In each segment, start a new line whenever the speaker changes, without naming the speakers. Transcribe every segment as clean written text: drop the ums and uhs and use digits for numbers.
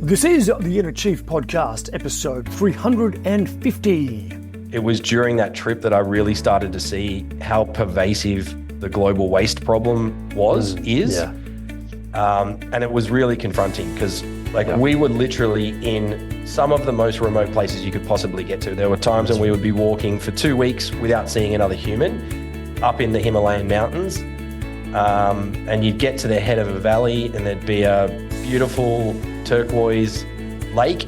This is the Inner Chief Podcast, episode 350.
It was during that trip that I really started to see how pervasive the global waste problem is. And it was really confronting because we were literally in some of the most remote places you could possibly get to. There were times when we would be walking for 2 weeks without seeing another human up in the Himalayan mountains. And you'd get to the head of a valley and there'd be a beautiful turquoise lake,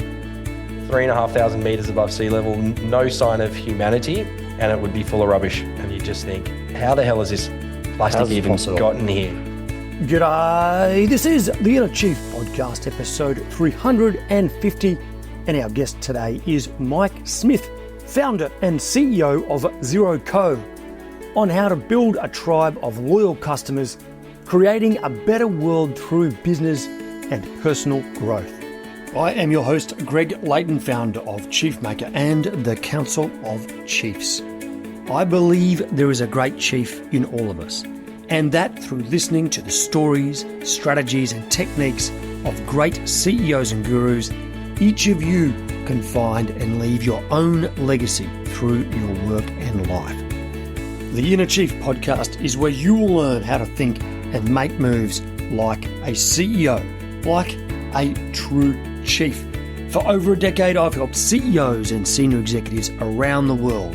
3,500 meters above sea level, no sign of humanity, and it would be full of rubbish. And you just think, how the hell has this plastic even gotten here?
G'day, this is the Inner Chief Podcast, episode 350, and our guest today is Mike Smith, founder and CEO of Zero Co, on how to build a tribe of loyal customers, creating a better world through business and personal growth. I am your host, Greg Layton, founder of Chiefmaker and the Council of Chiefs. I believe there is a great chief in all of us, and that through listening to the stories, strategies and techniques of great CEOs and gurus, each of you can find and leave your own legacy through your work and life. The Inner Chief Podcast is where you will learn how to think and make moves like a CEO, like a true chief. For over a decade, I've helped CEOs and senior executives around the world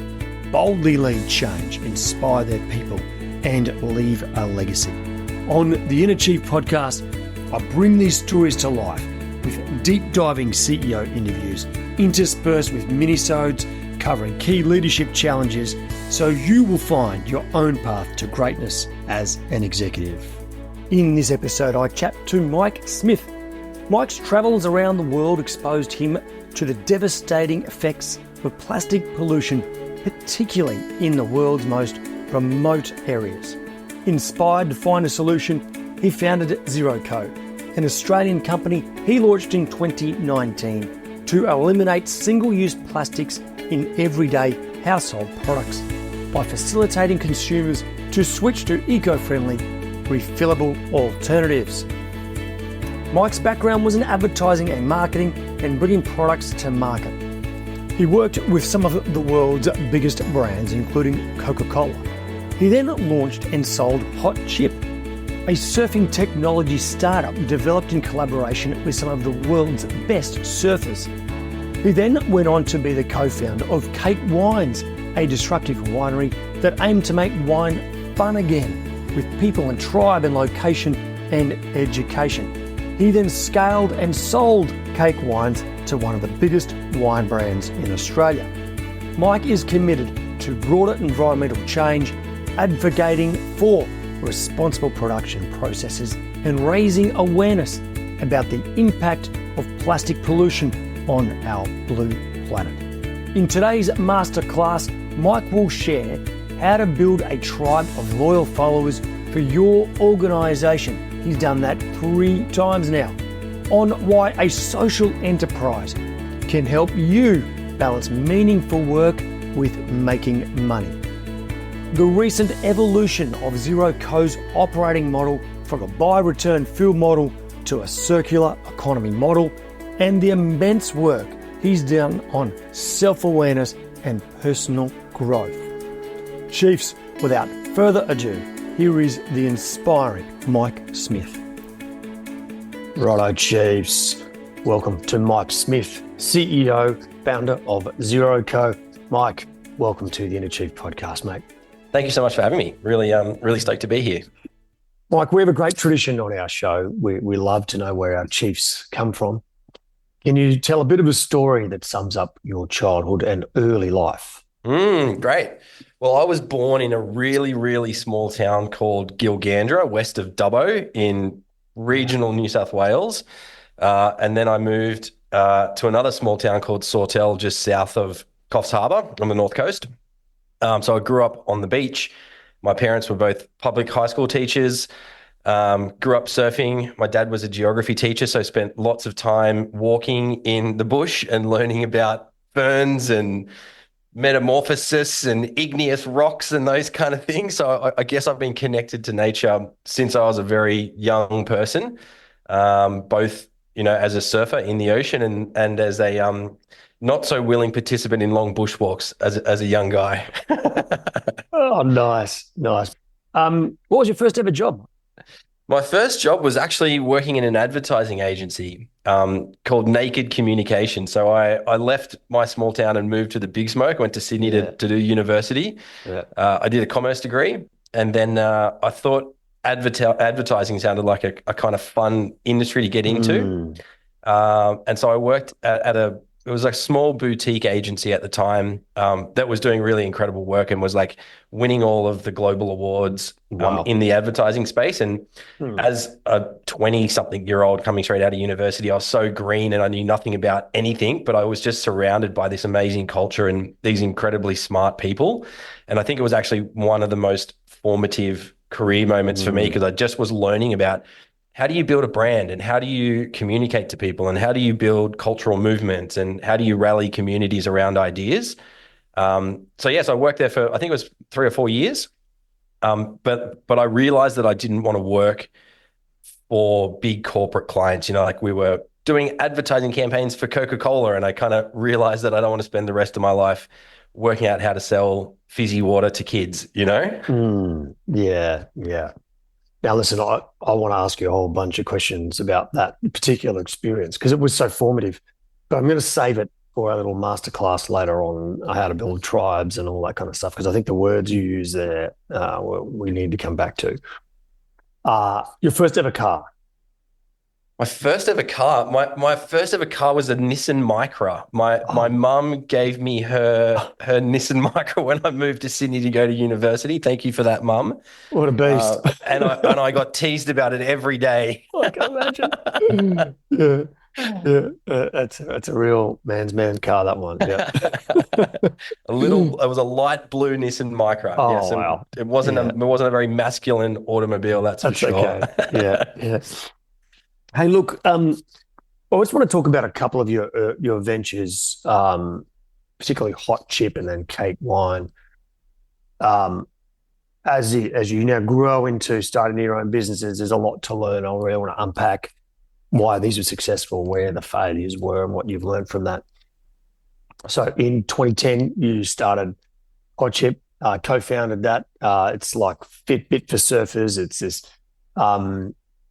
boldly lead change, inspire their people, and leave a legacy. On the Inner Chief Podcast, I bring these stories to life with deep diving CEO interviews, interspersed with minisodes covering key leadership challenges, so you will find your own path to greatness as an executive. In this episode, I chat to Mike Smith. Mike's travels around the world exposed him to the devastating effects of plastic pollution, particularly in the world's most remote areas. Inspired to find a solution, he founded Zero Co, an Australian company he launched in 2019 to eliminate single-use plastics in everyday household products by facilitating consumers to switch to eco-friendly, refillable alternatives. Mike's background was in advertising and marketing and bringing products to market. He worked with some of the world's biggest brands, including Coca Cola. He then launched and sold Hot Chip, a surfing technology startup developed in collaboration with some of the world's best surfers. He then went on to be the co-founder of Cake Wines, a disruptive winery that aimed to make wine fun again, with people and tribe and location and education. He then scaled and sold Cake Wines to one of the biggest wine brands in Australia. Mike is committed to broader environmental change, advocating for responsible production processes and raising awareness about the impact of plastic pollution on our blue planet. In today's masterclass, Mike will share how to build a tribe of loyal followers for your organisation. He's done that 3 times now. On why a social enterprise can help you balance meaningful work with making money. The recent evolution of Zero Co's operating model from a buy, return, fill model to a circular economy model, and the immense work he's done on self-awareness and personal growth. Chiefs, without further ado, here is the inspiring Mike Smith. Righto, Chiefs. Welcome to Mike Smith, CEO, founder of Zero Co. Mike, welcome to the Inner Chief Podcast, mate.
Thank you so much for having me. Really stoked to be here.
Mike, we have a great tradition on our show. We love to know where our chiefs come from. Can you tell a bit of a story that sums up your childhood and early life?
Great. Well, I was born in a really, really small town called Gilgandra, west of Dubbo in regional New South Wales. And then I moved to another small town called Sawtell, just south of Coffs Harbour on the north coast. So I grew up on the beach. My parents were both public high school teachers. Grew up surfing. My dad was a geography teacher, so I spent lots of time walking in the bush and learning about ferns and metamorphosis and igneous rocks and those kind of things. So I guess I've been connected to nature since I was a very young person, both as a surfer in the ocean and as a not so willing participant in long bushwalks as a young guy.
Oh, nice, nice. What was your first ever job?
My first job was actually working in an advertising agency called Naked Communication. So I left my small town and moved to the big smoke. Went to Sydney to do university.
Yeah.
I did a commerce degree, and then I thought advertising sounded like a kind of fun industry to get into.
Mm.
And so I worked it was a small boutique agency at the time that was doing really incredible work and was like winning all of the global awards
Wow.
in the advertising space. And as a 20-something-year-old coming straight out of university, I was so green and I knew nothing about anything, but I was just surrounded by this amazing culture and these incredibly smart people. And I think it was actually one of the most formative career moments for me because I just was learning about how do you build a brand and how do you communicate to people and how do you build cultural movements and how do you rally communities around ideas? So yes, I worked there for, I think it was 3 or 4 years. But I realized that I didn't want to work for big corporate clients, like we were doing advertising campaigns for Coca Cola. And I kind of realized that I don't want to spend the rest of my life working out how to sell fizzy water to kids,
Yeah, yeah. Now, listen, I want to ask you a whole bunch of questions about that particular experience because it was so formative. But I'm going to save it for a little masterclass later on how to build tribes and all that kind of stuff because I think the words you use there we need to come back to. Your first ever car.
My first ever car, my first ever car was a Nissan Micra. My mum gave me her Nissan Micra when I moved to Sydney to go to university. Thank you for that, Mum.
What a beast!
And I got teased about it every day.
I can imagine. Yeah. That's a real man's man car. That one. Yeah.
It was a light blue Nissan Micra.
Oh,
yes,
wow.
It wasn't a very masculine automobile. That's for sure.
Okay. Yeah. Yeah. Hey, look, I just want to talk about a couple of your ventures, particularly Hot Chip and then Cake Wine. As you now grow into starting your own businesses, there's a lot to learn. I really want to unpack why these were successful, where the failures were, and what you've learned from that. So in 2010, you started Hot Chip, co-founded that. It's like Fitbit for surfers. It's this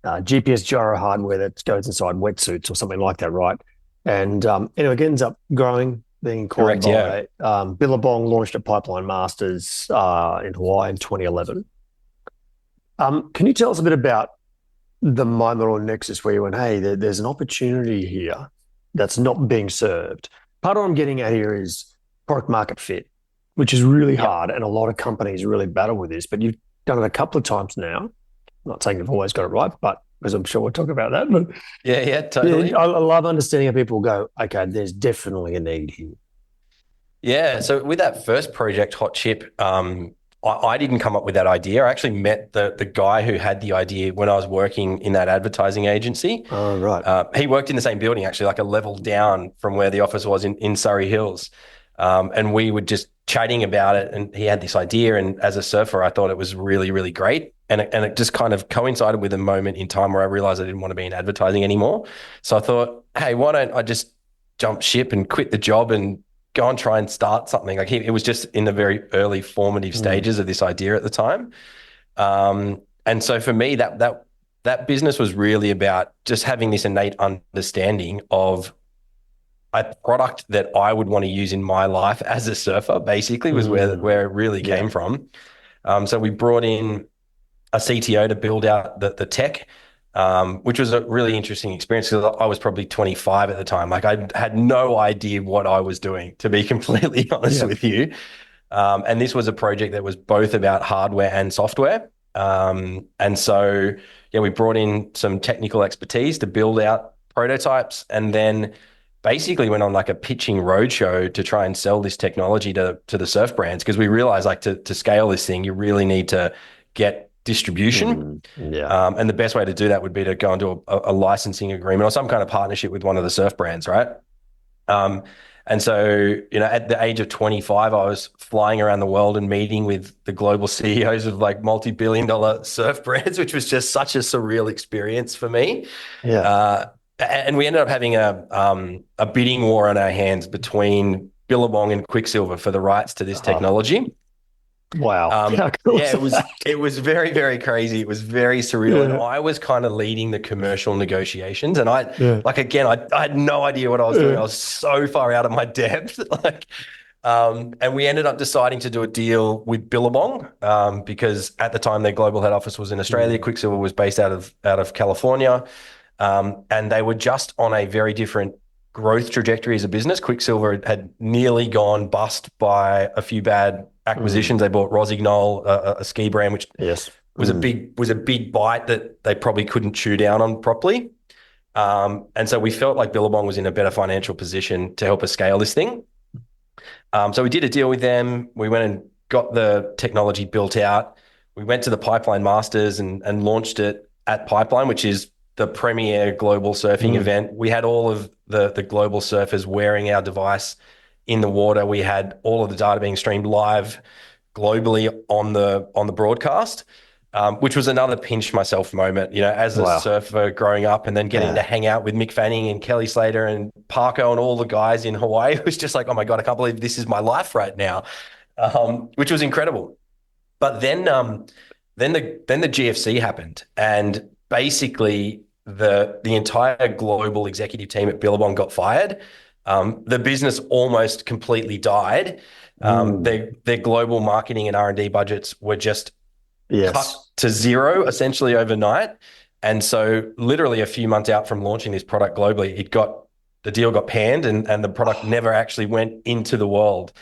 GPS gyro hardware that goes inside wetsuits or something like that, right? And anyway, it ends up growing, being acquired by Billabong, launched at Pipeline Masters in Hawaii in 2011. Can you tell us a bit about the moment or nexus where you went, hey, there's an opportunity here that's not being served? Part of what I'm getting at here is product market fit, which is really hard, and a lot of companies really battle with this, but you've done it a couple of times now. I'm not saying you've always got it right, but because I'm sure we'll talk about that. But
yeah, totally.
Yeah, I love understanding how people go, okay, there's definitely a need here.
Yeah. So with that first project, Hot Chip, I didn't come up with that idea. I actually met the guy who had the idea when I was working in that advertising agency.
Oh, right.
He worked in the same building, actually, like a level down from where the office was in Surrey Hills. And we were just chatting about it, and he had this idea. And as a surfer, I thought it was really, really great. And it just kind of coincided with a moment in time where I realized I didn't want to be in advertising anymore. So I thought, hey, why don't I just jump ship and quit the job and go and try and start something? Like it was just in the very early formative stages of this idea at the time. And so for me, that business was really about just having this innate understanding of a product that I would want to use in my life as a surfer, basically, was where it really came from. So we brought in a CTO to build out the tech, which was a really interesting experience because I was probably 25 at the time. Like I had no idea what I was doing, to be completely honest with you. And this was a project that was both about hardware and software. And so, we brought in some technical expertise to build out prototypes, and then basically went on like a pitching roadshow to try and sell this technology to the surf brands, because we realized like to scale this thing, you really need to get distribution. And the best way to do that would be to go into a licensing agreement or some kind of partnership with one of the surf brands, right? And so, at the age of 25, I was flying around the world and meeting with the global CEOs of like multi-billion-dollar surf brands, which was just such a surreal experience for me. And we ended up having a bidding war on our hands between Billabong and Quicksilver for the rights to this technology.
Wow. How cool
Yeah,
is that?
it was very, very crazy. It was very surreal. And
Yeah.
I was kind of leading the commercial negotiations. And I
Yeah.
like again, I had no idea what I was doing. I
Yeah.
was so far out of my depth. And we ended up deciding to do a deal with Billabong because at the time their global head office was in Australia. Quicksilver was based out of California. And they were just on a very different growth trajectory as a business. Quicksilver had nearly gone bust by a few bad acquisitions. They bought Rossignol, a ski brand, which
Yes.
was a big bite that they probably couldn't chew down on properly. And so we felt like Billabong was in a better financial position to help us scale this thing. So we did a deal with them. We went and got the technology built out. We went to the Pipeline Masters and launched it at Pipeline, which is the premier global surfing event. We had all of the global surfers wearing our device in the water. We had all of the data being streamed live globally on the broadcast, which was another pinch myself moment, as a surfer growing up and then getting to hang out with Mick Fanning and Kelly Slater and Parko and all the guys in Hawaii. It was just like, oh my God, I can't believe this is my life right now, which was incredible. But then the GFC happened, and basically the entire global executive team at Billabong got fired. The business almost completely died. Their global marketing and R&D budgets were just cut to zero essentially overnight. And so literally a few months out from launching this product globally, the deal got panned and the product never actually went into the world.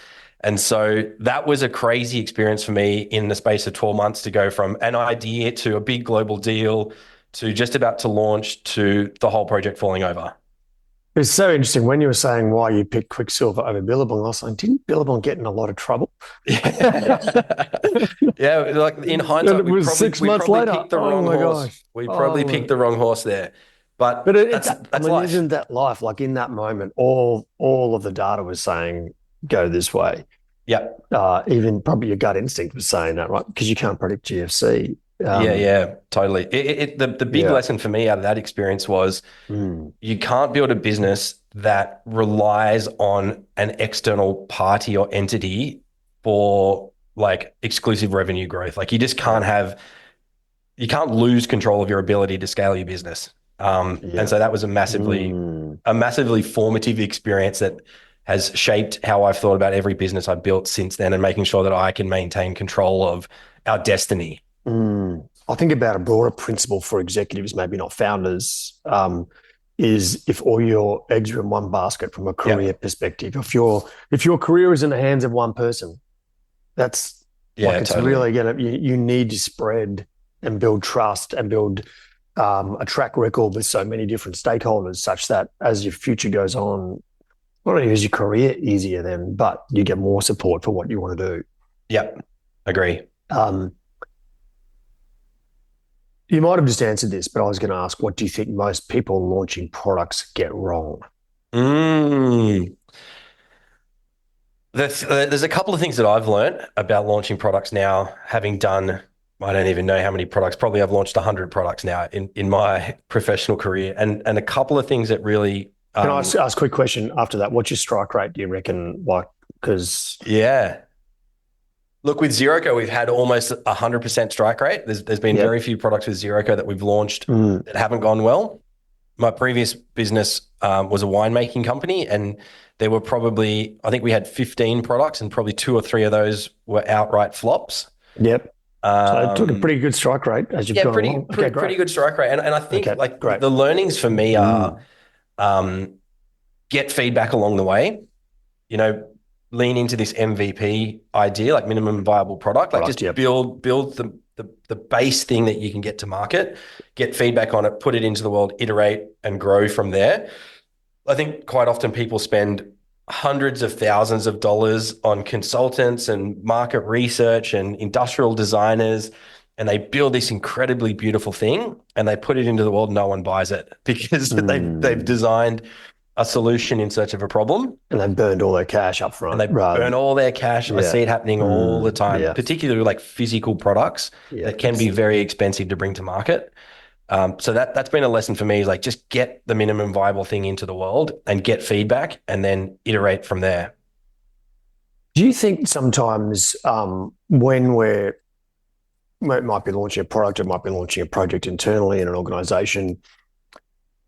And so that was a crazy experience for me in the space of 12 months to go from an idea to a big global deal to just about to launch to the whole project falling over.
It's so interesting when you were saying why you picked Quicksilver over Billabong. I was like, didn't Billabong get in a lot of trouble?
Yeah, like in hindsight,
it was 6 months later.
Picked the wrong horse.
Gosh.
We probably picked the wrong horse there. But that's life.
Isn't that life? Like in that moment, all of the data was saying go this way.
Yeah.
Even probably your gut instinct was saying that, right? Because you can't predict GFC.
Yeah, totally. The big lesson for me out of that experience was you can't build a business that relies on an external party or entity for like exclusive revenue growth. Like you just can't lose control of your ability to scale your business. And so that was a massively formative experience that has shaped how I've thought about every business I've built since then and making sure that I can maintain control of our destiny.
I think about a broader principle for executives, maybe not founders, is if all your eggs are in one basket from a career perspective. If your career is in the hands of one person, it's totally. Really you need to spread and build trust and build a track record with so many different stakeholders, such that as your future goes on, not only is your career easier then, but you get more support for what you want to do.
Yeah, agree.
You might have just answered this, but I was going to ask, what do you think most people launching products get wrong?
There's a couple of things that I've learned about launching products now, having done, I don't even know how many products, probably I've launched 100 products now in my professional career. And a couple of things that really...
Can I ask a quick question after that? What's your strike rate, do you reckon?
Yeah. Look, with ZeroCo, we've had almost 100% strike rate. There's been very few products with ZeroCo that we've launched that haven't gone well. My previous business was a winemaking company, and there were probably, I think we had 15 products, and probably 2 or 3 of those were outright flops.
Yep. So it took a pretty good strike rate as you've gone along.
Pretty good strike rate. And I think the learnings for me are get feedback along the way. Lean into this MVP idea, like minimum viable product, build the base thing that you can get to market, get feedback on it, put it into the world, iterate and grow from there. I think quite often people spend hundreds of thousands of dollars on consultants and market research and industrial designers, and they build this incredibly beautiful thing and they put it into the world and no one buys it because they've designed a solution in search of a problem.
And they burned all their cash up front.
And they burn all their cash. I see it happening all the time, particularly like physical products that can be very expensive to bring to market. So that's been a lesson for me, is like, just get the minimum viable thing into the world and get feedback and then iterate from there.
Do you think sometimes when it might be launching a product, it might be launching a project internally in an organization,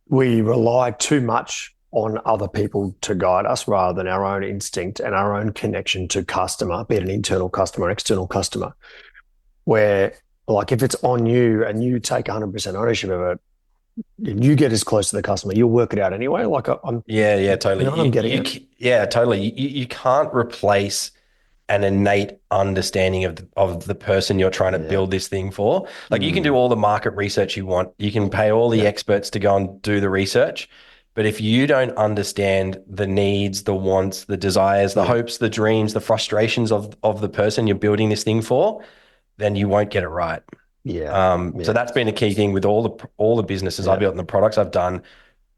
we rely too much on other people to guide us rather than our own instinct and our own connection to customer, be it an internal customer, external customer, where like if it's on you and you take 100% ownership of it, you get as close to the customer, you'll work it out anyway. Like I'm,
Yeah, totally.
you know what I'm getting at?
Yeah, totally. You can't replace an innate understanding of the person you're trying to build this thing for. Like, you can do all the market research you want. You can pay all the experts to go and do the research. But if you don't understand the needs, the wants, the desires, the hopes, the dreams, the frustrations of the person you're building this thing for, then you won't get it right. So that's been a key thing with all the businesses I've built and the products I've done.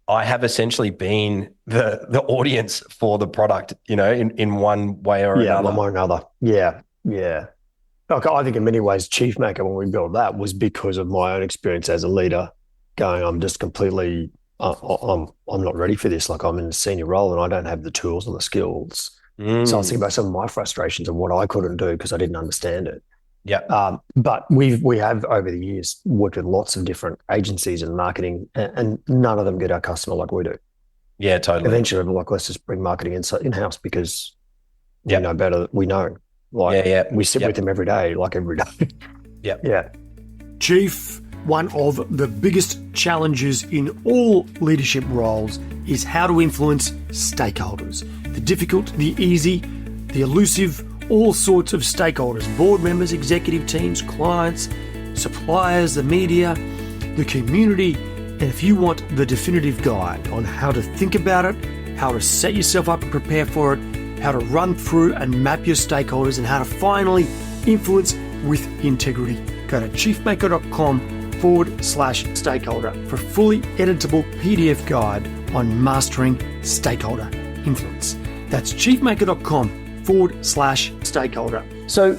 I have essentially been the audience for the product, in one way or another.
One way or another. Yeah. Like, I think in many ways, Chief Maker, when we built that, was because of my own experience as a leader, going, I'm just completely, I'm not ready for this. Like, I'm in a senior role and I don't have the tools and the skills. So I was thinking about some of my frustrations and what I couldn't do because I didn't understand it.
Yeah.
But we have over the years worked with lots of different agencies and marketing, and none of them get our customer like we do.
Yeah, totally.
Eventually, we're like, let's just bring marketing in-house because we know better. We know. Like, we sit with them every day, like every day. Yeah. Chief, one of the biggest challenges in all leadership roles is how to influence stakeholders. The difficult, the easy, the elusive, all sorts of stakeholders, board members, executive teams, clients, suppliers, the media, the community. And if you want the definitive guide on how to think about it, how to set yourself up and prepare for it, how to run through and map your stakeholders, and how to finally influence with integrity, go to chiefmaker.com/stakeholder for a fully editable PDF guide on mastering stakeholder influence. That's chiefmaker.com/stakeholder. So,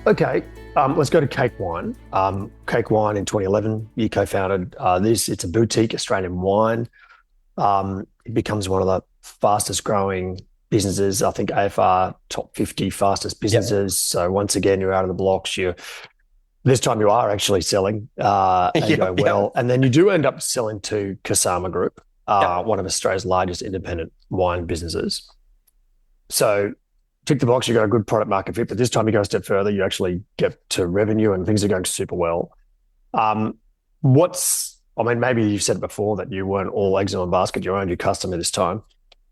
okay, let's go to Cake Wine. Cake Wine in 2011, you co-founded this. It's a boutique Australian wine. It becomes one of the fastest growing businesses. I think AFR top 50 fastest businesses. So once again, you're out of the blocks. This time you are actually selling and go well. And then you do end up selling to Kasama Group, one of Australia's largest independent wine businesses. So tick the box, you got a good product market fit, but this time you go a step further, you actually get to revenue and things are going super well. Maybe you've said before that you weren't all eggs in one basket, you owned your customer this time.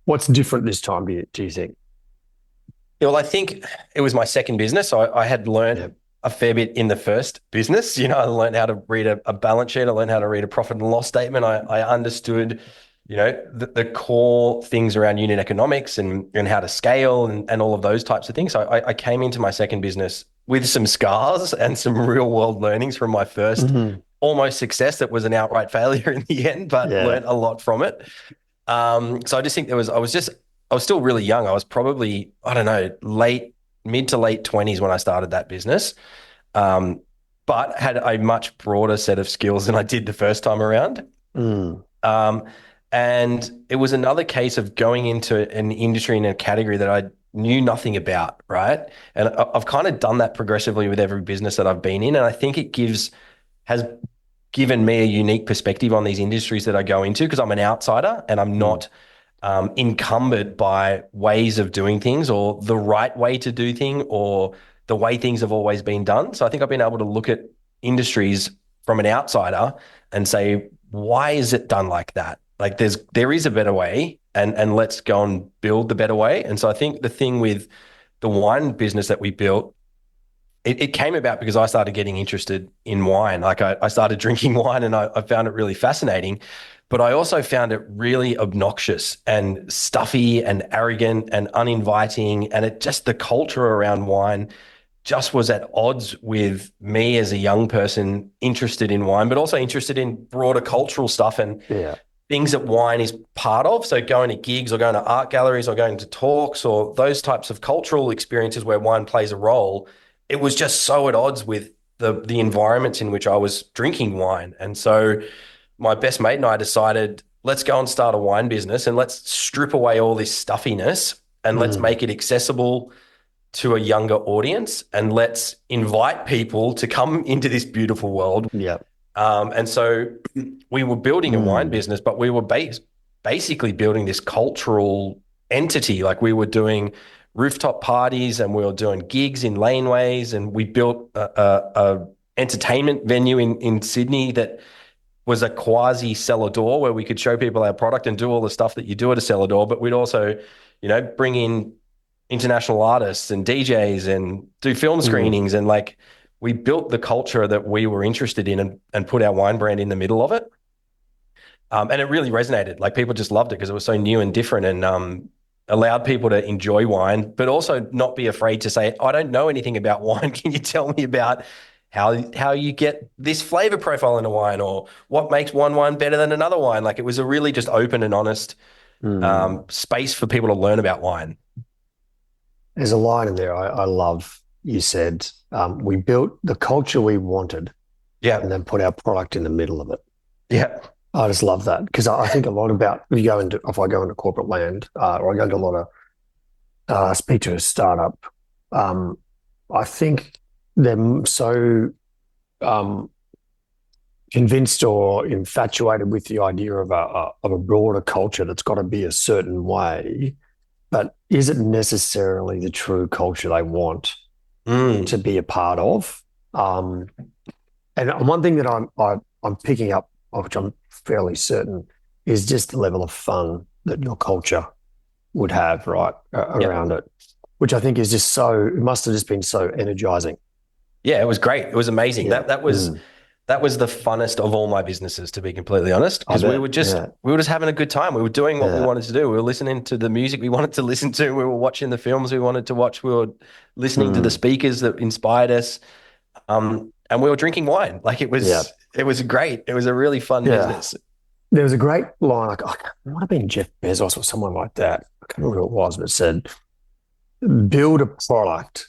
What's different this time, do you think?
Yeah, well, I think it was my second business. So I had learned a fair bit in the first business. I learned how to read a balance sheet. I learned how to read a profit and loss statement. I understood the core things around unit economics and how to scale and all of those types of things. So I came into my second business with some scars and some real world learnings from my first almost success that was an outright failure in the end, but learned a lot from it. So I just think I was still really young. I was probably, mid to late 20s when I started that business, but had a much broader set of skills than I did the first time around. And it was another case of going into an industry and a category that I knew nothing about, right? And I've kind of done that progressively with every business that I've been in. And I think has given me a unique perspective on these industries that I go into, because I'm an outsider and I'm not encumbered by ways of doing things or the right way to do things or the way things have always been done. So I think I've been able to look at industries from an outsider and say, why is it done like that? Like there is a better way, and let's go and build the better way. And so I think the thing with the wine business that we built, it came about because I started getting interested in wine. Like I started drinking wine and I found it really fascinating, but I also found it really obnoxious and stuffy and arrogant and uninviting. And the culture around wine just was at odds with me as a young person interested in wine, but also interested in broader cultural stuff and things that wine is part of. So going to gigs or going to art galleries or going to talks or those types of cultural experiences where wine plays a role, it was just so at odds with the environments in which I was drinking wine. And so my best mate and I decided, let's go and start a wine business and let's strip away all this stuffiness and let's make it accessible to a younger audience, and let's invite people to come into this beautiful world.
Yeah.
And so we were building a wine business, but we were basically building this cultural entity. Like, we were doing rooftop parties and we were doing gigs in laneways, and we built a entertainment venue in Sydney that was a quasi cellar door where we could show people our product and do all the stuff that you do at a cellar door. But we'd also, bring in international artists and DJs and do film screenings. And like, we built the culture that we were interested in and put our wine brand in the middle of it. And it really resonated. Like, people just loved it because it was so new and different, and allowed people to enjoy wine, but also not be afraid to say, I don't know anything about wine. Can you tell me about how you get this flavor profile in a wine, or what makes one wine better than another wine? Like, it was a really just open and honest space for people to learn about wine.
There's a line in there I love. You said, we built the culture we wanted, and then put our product in the middle of it.
Yeah.
I just love that, because I think a lot about, if I go into corporate land, or I go into a lot of speak to a startup, I think they're so convinced or infatuated with the idea of a broader culture that's got to be a certain way, but is it necessarily the true culture they want to be a part of? And one thing that I'm picking up, which I'm fairly certain, is just the level of fun that your culture would have around it, which I think is just it must have just been so energizing.
Yeah, it was great. It was amazing. Yeah. That was the funnest of all my businesses, to be completely honest, because we were just having a good time. We were doing what we wanted to do. We were listening to the music we wanted to listen to. We were watching the films we wanted to watch. We were listening to the speakers that inspired us. And we were drinking wine. Like, it was great. It was a really fun business.
There was a great line, like, it might have been Jeff Bezos or someone like that. I can't remember who it was, but it said, build a product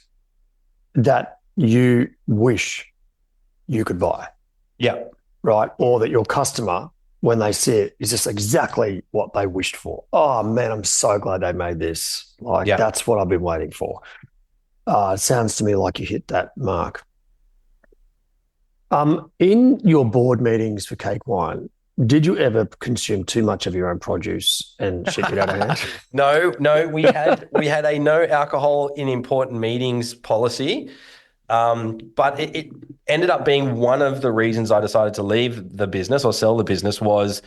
that you wish you could buy.
Yeah.
Right. Or that your customer, when they see it, is just exactly what they wished for. Oh man, I'm so glad they made this. Like, that's what I've been waiting for. It sounds to me like you hit that mark. In your board meetings for Cake Wine, did you ever consume too much of your own produce and shit it out of hand?
No. We had a no alcohol in important meetings policy. But it ended up being one of the reasons I decided to leave the business or sell the business. Was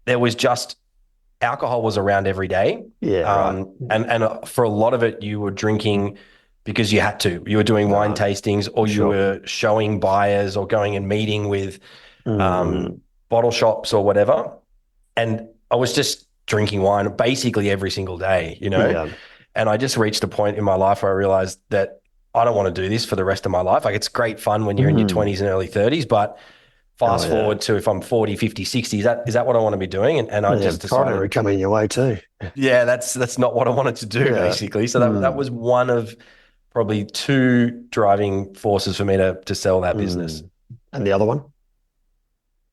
there was just alcohol was around every day.
Yeah.
And for a lot of it, you were drinking because you had to. You were doing wine tastings, or you were showing buyers, or going and meeting with bottle shops or whatever. And I was just drinking wine basically every single day, And I just reached a point in my life where I realized that I don't want to do this for the rest of my life. Like, it's great fun when you're in your 20s and early 30s, but fast forward to if I'm 40, 50, 60, is that what I want to be doing? And I just decided,
primary coming your way too.
Yeah, that's not what I wanted to do, basically. So that was one of probably two driving forces for me to sell that business.
And the other one?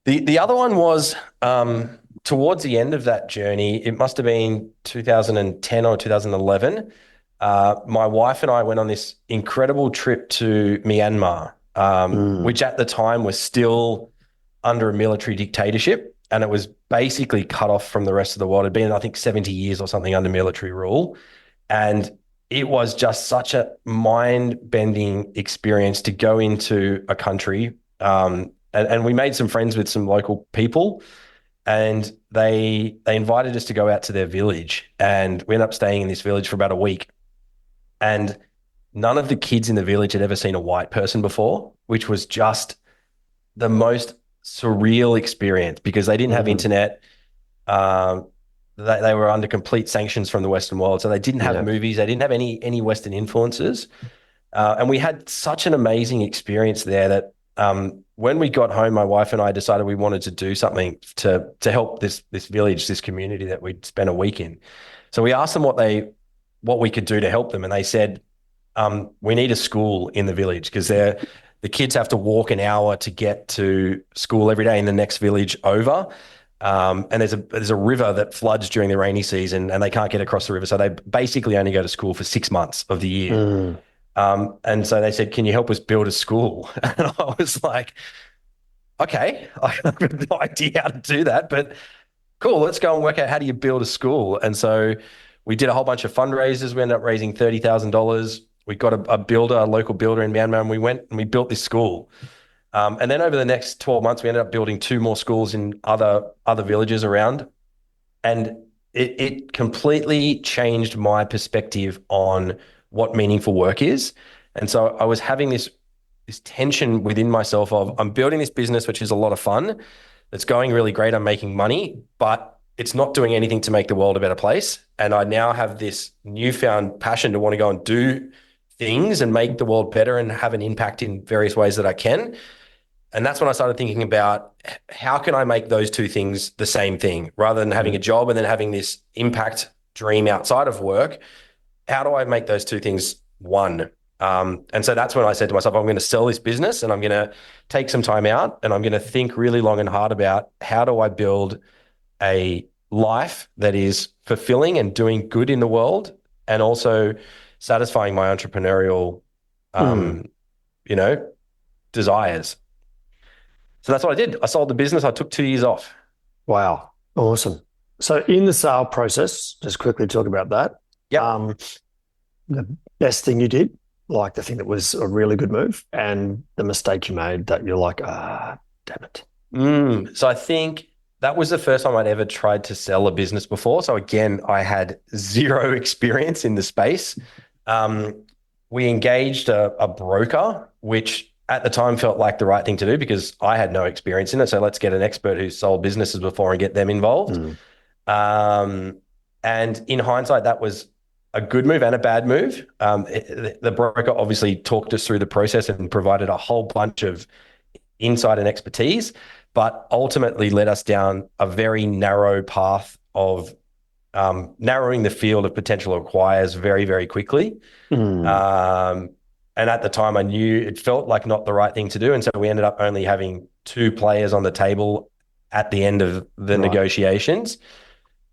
The other one was towards the end of that journey. It must have been 2010 or 2011. My wife and I went on this incredible trip to Myanmar, which at the time was still under a military dictatorship, and it was basically cut off from the rest of the world. It had been, I think, 70 years or something under military rule. And it was just such a mind-bending experience to go into a country. And we made some friends with some local people, and they invited us to go out to their village, and we ended up staying in this village for about a week. And none of the kids in the village had ever seen a white person before, which was just the most surreal experience, because they didn't have internet. They were under complete sanctions from the Western world. So they didn't have movies. They didn't have any Western influences. And we had such an amazing experience there that when we got home, my wife and I decided we wanted to do something to help this village, this community that we'd spent a week in. So we asked them what we could do to help them. And they said, we need a school in the village, because The kids have to walk an hour to get to school every day in the next village over. And there's a river that floods during the rainy season and they can't get across the river. So they basically only go to school for 6 months of the year. And so they said, can you help us build a school? And I was like, okay, I have no idea how to do that, but cool, let's go and work out how do you build a school. And so we did a whole bunch of fundraisers. We ended up raising $30,000. We got a local builder in Myanmar, and we went and we built this school. And then over the next 12 months, we ended up building 2 more schools in other villages around. And it completely changed my perspective on what meaningful work is. And so I was having this tension within myself of, I'm building this business, which is a lot of fun. It's going really great. I'm making money, but it's not doing anything to make the world a better place. And I now have this newfound passion to want to go and do things and make the world better and have an impact in various ways that I can. And that's when I started thinking about, how can I make those two things the same thing, rather than having a job and then having this impact dream outside of work. How do I make those two things one? And so that's when I said to myself, I'm going to sell this business and I'm going to take some time out and I'm going to think really long and hard about, how do I build a life that is fulfilling and doing good in the world, and also satisfying my entrepreneurial, desires. So that's what I did. I sold the business. I took 2 years off.
Wow. Awesome. So in the sale process, just quickly talk about that.
Yeah.
The best thing you did, like the thing that was a really good move, and the mistake you made that you're like, damn it.
So I think that was the first time I'd ever tried to sell a business before. So again, I had zero experience in the space. We engaged a broker, which at the time felt like the right thing to do because I had no experience in it. So let's get an expert who's sold businesses before and get them involved. And in hindsight, that was a good move and a bad move. The broker obviously talked us through the process and provided a whole bunch of insight and expertise, but ultimately led us down a very narrow path of narrowing the field of potential acquirers very, very quickly. And at the time, I knew it felt like not the right thing to do. And so we ended up only having 2 players on the table at the end of the negotiations.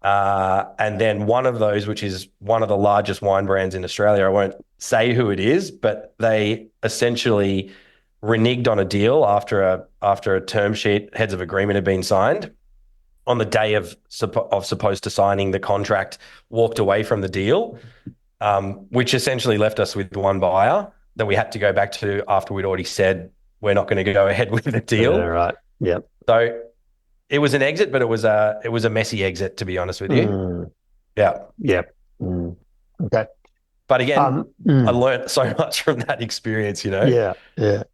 And then one of those, which is one of the largest wine brands in Australia, I won't say who it is, but they essentially reneged on a deal after a term sheet, heads of agreement had been signed. On the day of supposed to signing the contract, walked away from the deal, which essentially left us with one buyer that we had to go back to after we'd already said we're not going to go ahead with the deal.
Yeah, right. Yep.
So it was an exit, but it was a messy exit, to be honest with you. Yeah.
Yep. Okay.
But again, I learned so much from that experience,
Yeah. Yeah.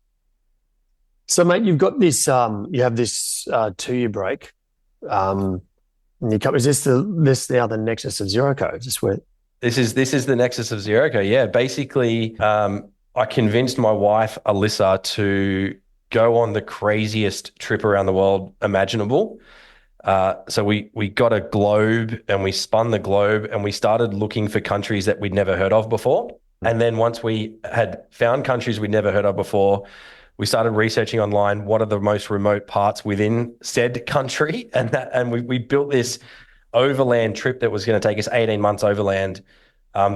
So, mate, you've got this. You have this 2-year break. Is this now the nexus of ZeroCo? Is this where?
This is the nexus of ZeroCo. Yeah. Basically, I convinced my wife Alyssa to go on the craziest trip around the world imaginable. So we got a globe and we spun the globe and we started looking for countries that we'd never heard of before. And then once we had found countries we'd never heard of before, we started researching online what are the most remote parts within said country. And we built this overland trip that was going to take us 18 months overland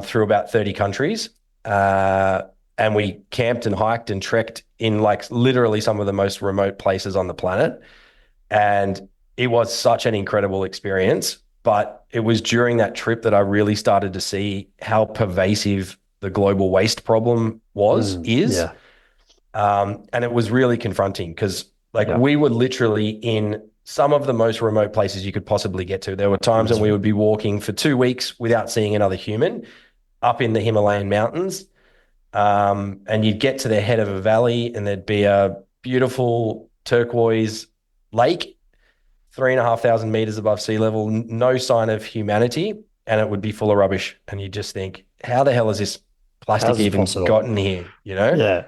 through about 30 countries. And we camped and hiked and trekked in like literally some of the most remote places on the planet. And it was such an incredible experience. But it was during that trip that I really started to see how pervasive the global waste problem is.
Yeah.
And it was really confronting because we were literally in some of the most remote places you could possibly get to. There were times when we would be walking for 2 weeks without seeing another human up in the Himalayan mountains. And you'd get to the head of a valley and there'd be a beautiful turquoise lake, 3,500 meters above sea level, no sign of humanity, and it would be full of rubbish. And you just think, how the hell has this plastic even gotten here?
Yeah.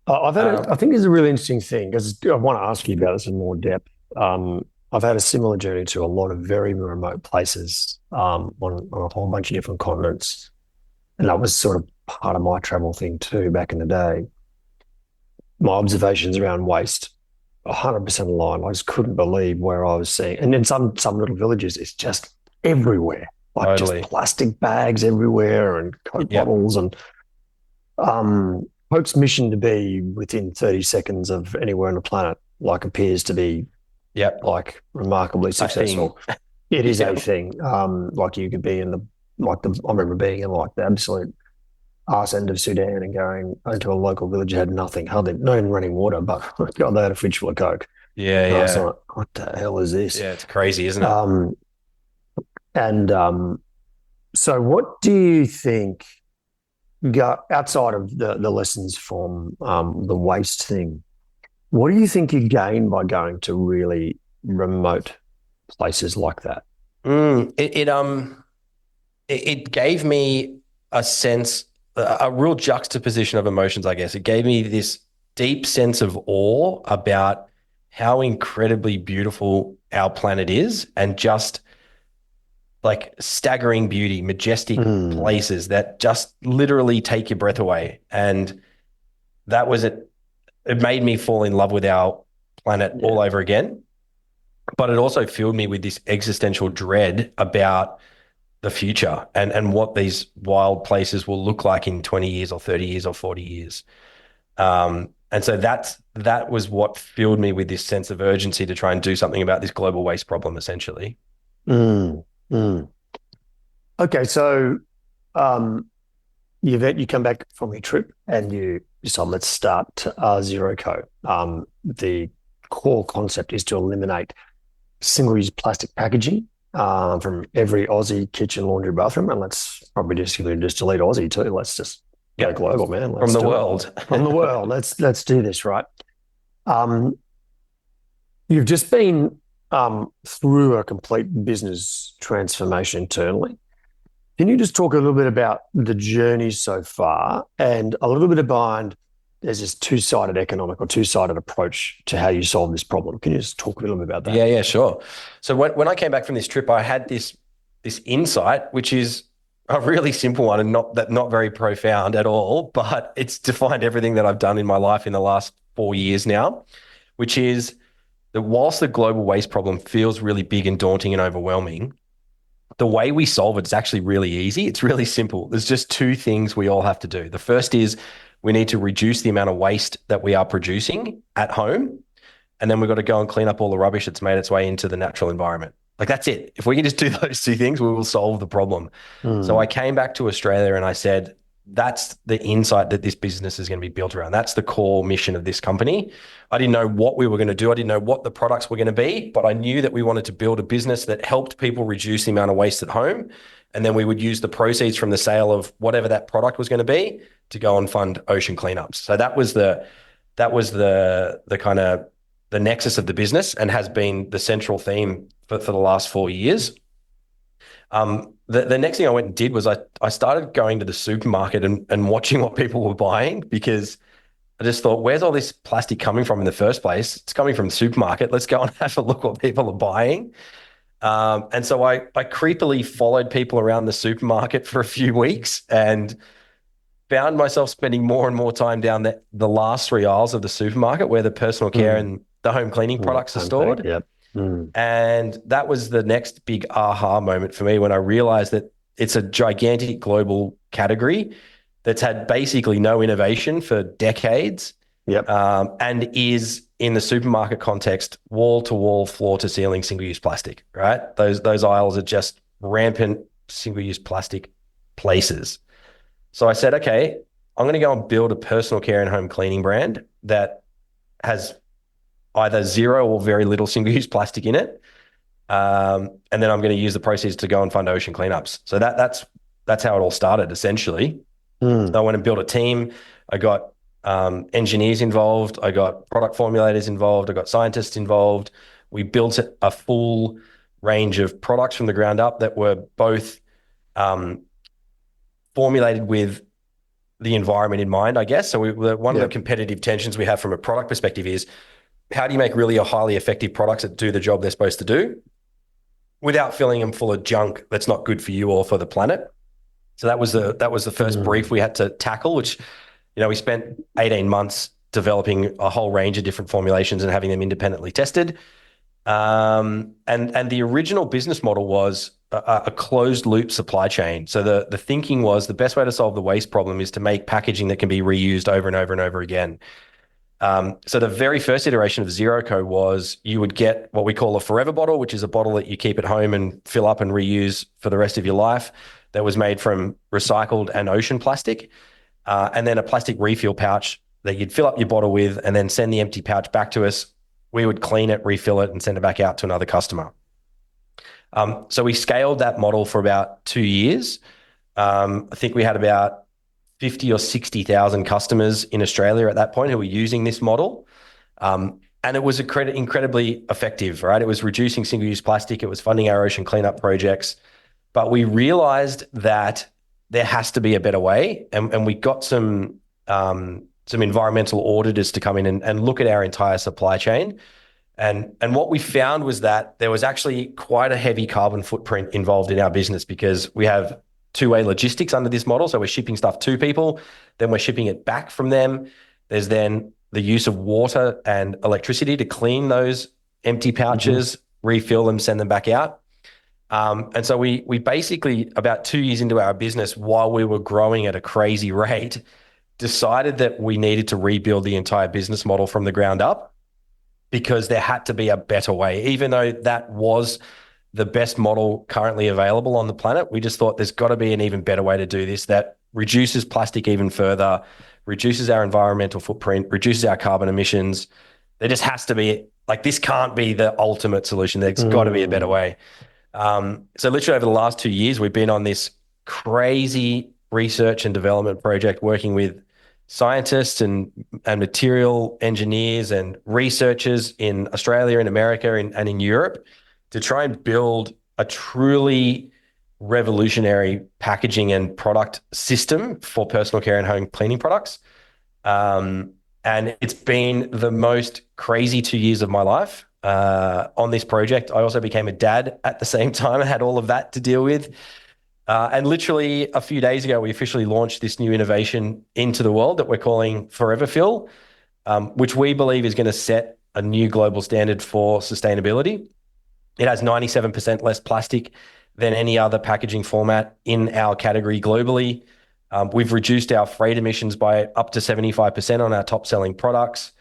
I think it's a really interesting thing because I want to ask you about this in more depth. I've had a similar journey to a lot of very remote places on a whole bunch of different continents. And that was sort of part of my travel thing too back in the day. my observations around waste 100% aligned. I just couldn't believe where I was seeing. And in some little villages, it's just everywhere, like just
Totally.
plastic bags everywhere and Coke
Yep.
bottles. And Coke's mission to be within 30 seconds of anywhere on the planet, like, appears to be
Yep.
like remarkably
I think,
successful. It is a
yeah.
thing. Like, you could be in I remember being in like the absolute arse end of Sudan and going into a local village that had nothing, hardly, not even running water, but God, they had a fridge full of Coke.
Yeah.
And I was
Yeah.
like, what the hell is this?
Yeah. It's crazy, isn't it?
Um, and so what do you think, outside of the lessons from the waste thing, what do you think you gain by going to really remote places like that?
It gave me a sense, a real juxtaposition of emotions, I guess. It gave me this deep sense of awe about how incredibly beautiful our planet is, and just like staggering beauty, majestic
Mm,
places that just literally take your breath away. And that was it. It made me fall in love with our planet
yeah.
all over again. But it also filled me with this existential dread about the future, and what these wild places will look like in 20 years or 30 years or 40 years. And so that was what filled me with this sense of urgency to try and do something about this global waste problem, essentially.
Mm, mm. Okay, so um, you come back from your trip and you decide, let's start Zero Co. The core concept is to eliminate single-use plastic packaging from every Aussie kitchen, laundry, bathroom, and let's probably just delete Aussie too. Let's just go
Yep.
global, man.
From
Let's
the
do it
world.
from the world. Let's do this, right? Um, you've just been through a complete business transformation internally. Can you just talk a little bit about the journey so far and a little bit behind? There's this two-sided economic or two-sided approach to how you solve this problem. Can you just talk a little bit about that?
Yeah, sure. So when I came back from this trip, I had this insight, which is a really simple one and not very profound at all, but it's defined everything that I've done in my life in the last 4 years now, which is that whilst the global waste problem feels really big and daunting and overwhelming, the way we solve it is actually really easy. It's really simple. There's just two things we all have to do. The first is we need to reduce the amount of waste that we are producing at home. And then we've got to go and clean up all the rubbish that's made its way into the natural environment. Like, that's it. If we can just do those two things, we will solve the problem. So I
Mm,
came back to Australia and I said, that's the insight that this business is going to be built around. That's the core mission of this company. I didn't know what we were going to do. I didn't know what the products were going to be, but I knew that we wanted to build a business that helped people reduce the amount of waste at home. And then we would use the proceeds from the sale of whatever that product was going to be to go and fund ocean cleanups. So that was the kind of the nexus of the business, and has been the central theme for the last 4 years. The next thing I went and did was I started going to the supermarket and watching what people were buying, because I just thought, where's all this plastic coming from in the first place? It's coming from the supermarket. Let's go and have a look what people are buying. And so I creepily followed people around the supermarket for a few weeks and found myself spending more and more time down the last three aisles of the supermarket where the personal care
mm,
and the home cleaning products are stored.
Yep. Mm,
And that was the next big aha moment for me, when I realized that it's a gigantic global category that's had basically no innovation for decades,
yep.
and is, in the supermarket context, wall to wall, floor to ceiling, single use plastic, right? Those aisles are just rampant single use plastic places. So I said, okay, I'm going to go and build a personal care and home cleaning brand that has either zero or very little single-use plastic in it. And then I'm going to use the proceeds to go and fund ocean cleanups. So that's how it all started, essentially.
Mm,
So I went and built a team. I got engineers involved. I got product formulators involved. I got scientists involved. We built a full range of products from the ground up that were both formulated with the environment in mind, I guess. So one of the
yep.
competitive tensions we have from a product perspective is, how do you make really a highly effective products that do the job they're supposed to do without filling them full of junk that's not good for you or for the planet? So that was the first brief we had to tackle, which, we spent 18 months developing a whole range of different formulations and having them independently tested. And the original business model was a closed loop supply chain. So the thinking was the best way to solve the waste problem is to make packaging that can be reused over and over and over again. So the very first iteration of ZeroCo was you would get what we call a forever bottle, which is a bottle that you keep at home and fill up and reuse for the rest of your life, that was made from recycled and ocean plastic, and then a plastic refill pouch that you'd fill up your bottle with and then send the empty pouch back to us. We would clean it, refill it, and send it back out to another customer. So we scaled that model for about 2 years. I think we had about 50 or 60,000 customers in Australia at that point who were using this model. And it was incredibly effective, right? It was reducing single-use plastic. It was funding our ocean cleanup projects. But we realized that there has to be a better way. And we got some environmental auditors to come in and look at our entire supply chain. And what we found was that there was actually quite a heavy carbon footprint involved in our business because we have two-way logistics under this model. So we're shipping stuff to people, then we're shipping it back from them. There's then the use of water and electricity to clean those empty pouches, refill them, send them back out. And so we basically, about 2 years into our business, while we were growing at a crazy rate, decided that we needed to rebuild the entire business model from the ground up because there had to be a better way. Even though that was the best model currently available on the planet, we just thought there's got to be an even better way to do this that reduces plastic even further, reduces our environmental footprint, reduces our carbon emissions. There just has to be, like, this can't be the ultimate solution. There's got to be a better way. So literally over the last 2 years, we've been on this crazy research and development project working with scientists and material engineers and researchers in Australia, in America, and in Europe to try and build a truly revolutionary packaging and product system for personal care and home cleaning products. And it's been the most crazy 2 years of my life on this project. I also became a dad at the same time. I had all of that to deal with. And literally a few days ago, we officially launched this new innovation into the world that we're calling Forever Fill, which we believe is going to set a new global standard for sustainability. It has 97% less plastic than any other packaging format in our category globally. We've reduced our freight emissions by up to 75% on our top selling products.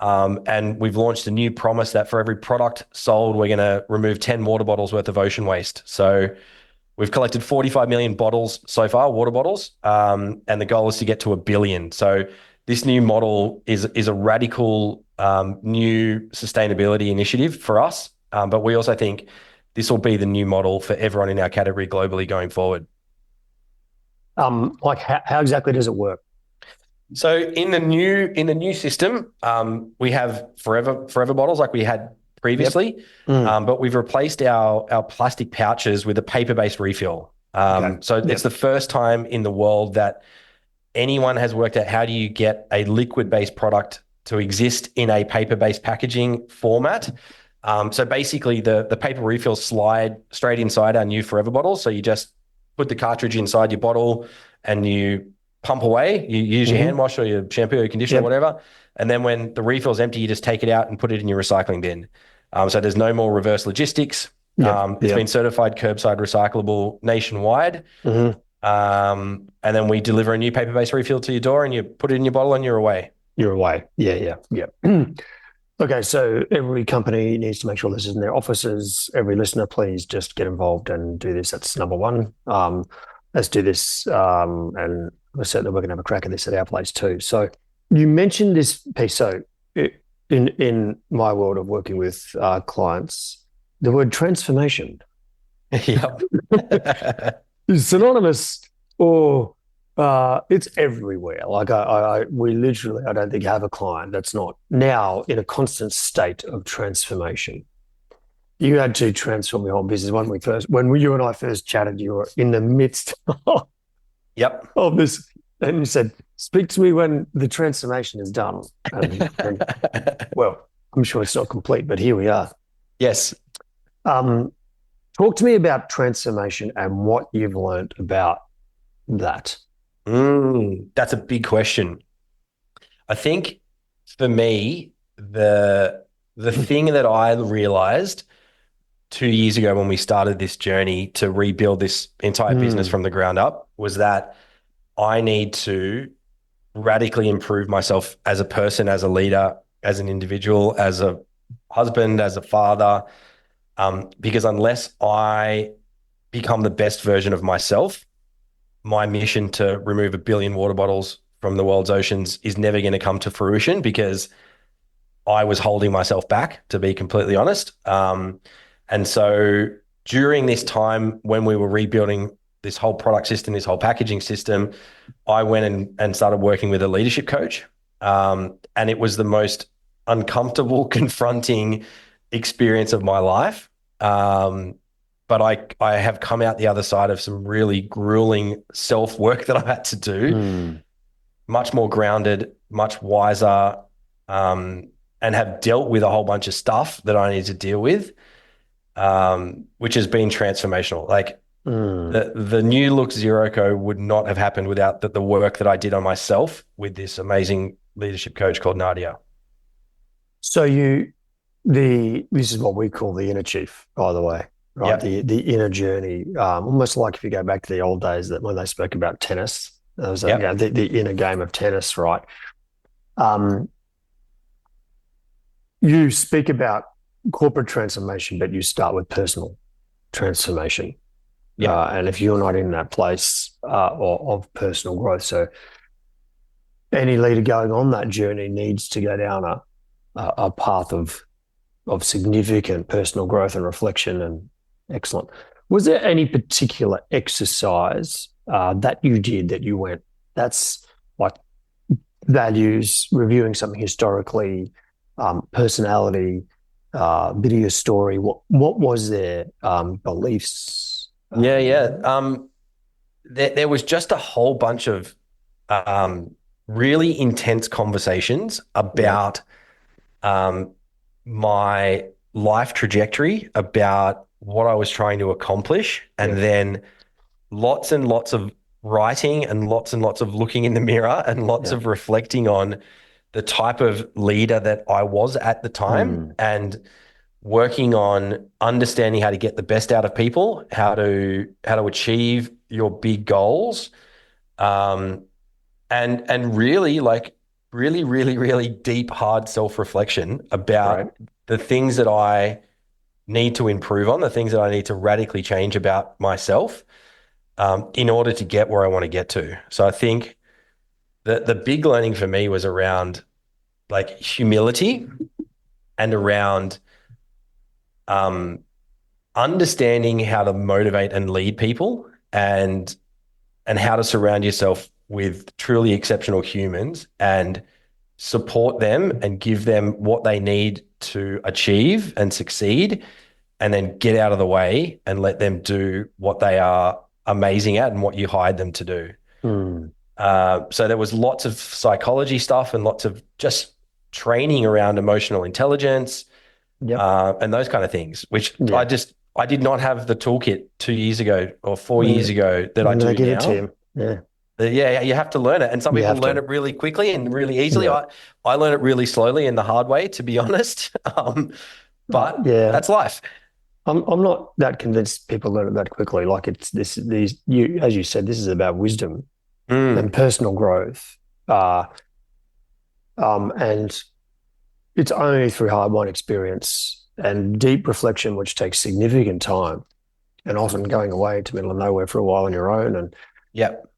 And we've launched a new promise that for every product sold, we're going to remove 10 water bottles worth of ocean waste. So we've collected 45 million bottles so far, water bottles, and the goal is to get to 1 billion. So this new model is a radical new sustainability initiative for us. But we also think this will be the new model for everyone in our category globally going forward.
Like how exactly does it work?
So in the new system, we have forever bottles like we had previously, but we've replaced our plastic pouches with a paper-based refill. It's the first time in the world that anyone has worked out how do you get a liquid-based product to exist in a paper-based packaging format. So basically the paper refills slide straight inside our new forever bottles. So you just put the cartridge inside your bottle and you pump away. You use your hand wash or your shampoo or your conditioner or whatever. And then when the refill's empty, you just take it out and put it in your recycling bin. So there's no more reverse logistics. It's been certified curbside recyclable nationwide. And then we deliver a new paper-based refill to your door and you put it in your bottle and you're away.
You're away. Yeah. Okay, so every company needs to make sure this is in their offices. Every listener, please just get involved and do this. That's number one. Let's do this. And certainly we're going to have a crack at this at our place too. So you mentioned this piece. So in my world of working with clients, the word transformation is synonymous or it's everywhere. Like we literally, I don't think have a client that's not now in a constant state of transformation. You had to transform your whole business when you and I first chatted. You were in the midst of this, and you said, "Speak to me when the transformation is done." And well, I'm sure it's not complete, but here we are.
Yes.
Talk to me about transformation and what you've learned about that.
That's a big question. I think for me, the thing that I realized 2 years ago when we started this journey to rebuild this entire business from the ground up was that I need to radically improve myself as a person, as a leader, as an individual, as a husband, as a father, because unless I become the best version of myself, my mission to remove 1 billion water bottles from the world's oceans is never going to come to fruition because I was holding myself back, to be completely honest. And so during this time when we were rebuilding this whole product system, this whole packaging system, I went and started working with a leadership coach. And it was the most uncomfortable, confronting experience of my life. But I have come out the other side of some really grueling self-work that I've had to do, much more grounded, much wiser, and have dealt with a whole bunch of stuff that I need to deal with, which has been transformational. Like the new look Zeroco would not have happened without the work that I did on myself with this amazing leadership coach called Nadia.
So this is what we call the inner chief, by the way, right?
Yep.
The inner journey, almost like if you go back to the old days that when they spoke about tennis, there was the inner game of tennis, right? You speak about corporate transformation, but you start with personal transformation. And if you're not in that place of personal growth, so any leader going on that journey needs to go down a path of significant personal growth and reflection. And excellent. Was there any particular exercise that you did that you went, that's like values, reviewing something historically, personality, bit of your story? What was there? Beliefs?
There was just a whole bunch of really intense conversations about my life trajectory, about what I was trying to accomplish, and then lots and lots of writing and lots of looking in the mirror and lots of reflecting on the type of leader that I was at the time and working on understanding how to get the best out of people, how to achieve your big goals, and really really deep, hard self-reflection about the things that I need to improve on, the things that I need to radically change about myself in order to get where I want to get to. So I think the big learning for me was around like humility and around understanding how to motivate and lead people and how to surround yourself with truly exceptional humans and support them and give them what they need to achieve and succeed, and then get out of the way and let them do what they are amazing at and what you hired them to do. So there was lots of psychology stuff and lots of just training around emotional intelligence and those kind of things, which I did not have the toolkit 2 years ago or 4 years ago that I do
give
now.
It to him.
You have to learn it. And some people learn it really quickly and really easily. I learn it really slowly and the hard way, to be honest. But that's life.
I'm not that convinced people learn it that quickly. Like it's you, as you said, this is about wisdom and personal growth. And it's only through hard-won experience and deep reflection, which takes significant time, and often going away to the middle of nowhere for a while on your own and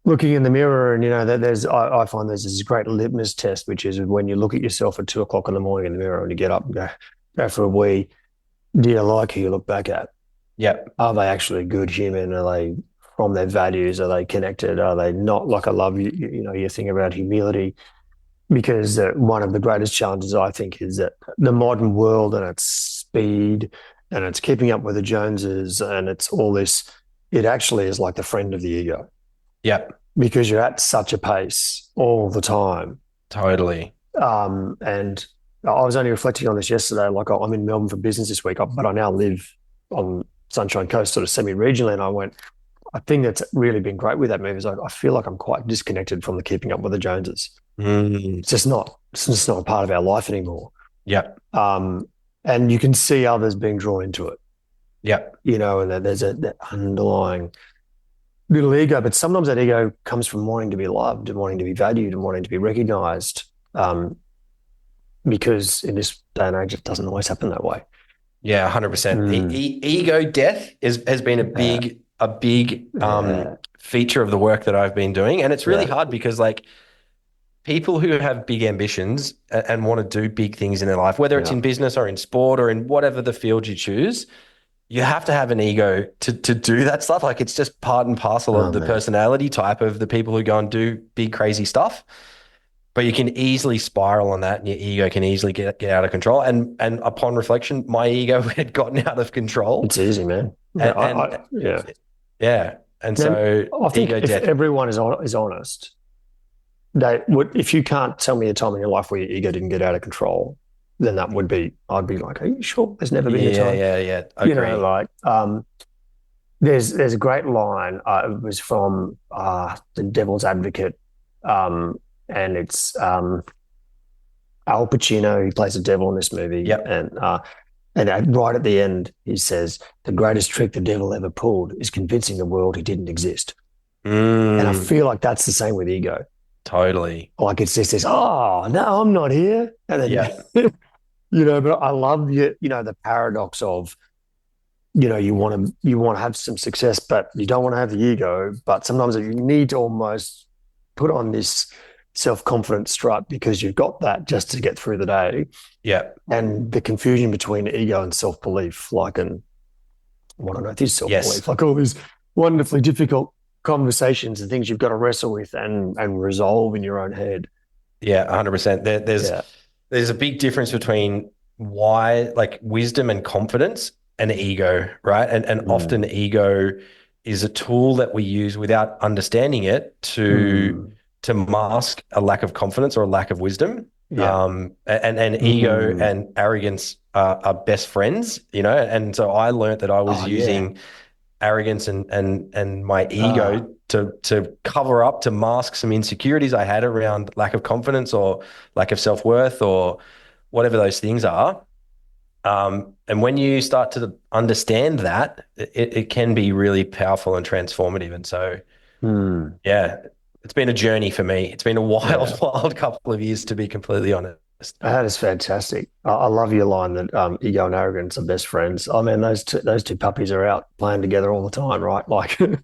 looking in the mirror. And I find there's this great litmus test, which is when you look at yourself at 2:00 in the morning in the mirror and you get up and go for a wee. Do you like who you look back at? Are they actually a good human? Are they from their values? Are they connected? Are they not? Like I love you think about humility, because one of the greatest challenges, I think, is that the modern world and its speed and it's keeping up with the Joneses and it's all this, it actually is like the friend of the ego. Because you're at such a pace all the time.
Totally.
And I was only reflecting on this yesterday. Like I'm in Melbourne for business this week, but I now live on Sunshine Coast, sort of semi-regionally. And I think that's really been great with that move is I feel like I'm quite disconnected from the keeping up with the Joneses. It's just not. it's just not a part of our life anymore.
Yep.
And you can see others being drawn into it,
Yep.
and that there's that underlying little ego, but sometimes that ego comes from wanting to be loved and wanting to be valued and wanting to be recognized. Because in this day and age, it doesn't always happen that way.
Yeah, 100%. Ego death has been a big feature of the work that I've been doing. And it's really hard because like people who have big ambitions and want to do big things in their life, whether it's in business or in sport or in whatever the field you choose, you have to have an ego to do that stuff. Like it's just part and parcel of the personality type of the people who go and do big, crazy stuff. But you can easily spiral on that and your ego can easily get out of control. And upon reflection, my ego had gotten out of control.
It's easy, man.
Yeah. And so
I think if everyone is honest, if you can't tell me a time in your life where your ego didn't get out of control, then I'd be like, are you sure? There's never been a time.
Yeah. Agree.
There's a great line. It was from The Devil's Advocate. And it's Al Pacino, he plays the devil in this movie.
Yep.
And right at the end, he says, the greatest trick the devil ever pulled is convincing the world he didn't exist. And I feel like that's the same with ego.
Totally.
Like it's just this, oh, no, I'm not here. And then, but I love the paradox of, you want to have some success, but you don't want to have the ego. But sometimes you need to almost put on this self-confident strut because you've got that just to get through the day.
Yeah.
And the confusion between ego and self-belief, like, and what on earth is self-belief? Like all these wonderfully difficult conversations and things you've got to wrestle with and resolve in your own head.
Yeah, 100%. There's a big difference between like wisdom and confidence and ego, right? And often ego is a tool that we use without understanding it to mask a lack of confidence or a lack of wisdom. And ego and arrogance are best friends, and so I learned that I was using arrogance and my ego to cover up, to mask some insecurities I had around lack of confidence or lack of self-worth or whatever those things are. And when you start to understand that, it can be really powerful and transformative. And so, it's been a journey for me. It's been a wild couple of years, to be completely honest.
That is fantastic. I love your line that ego and arrogance are best friends. I mean, those two puppies are out playing together all the time, right? Like,
totally.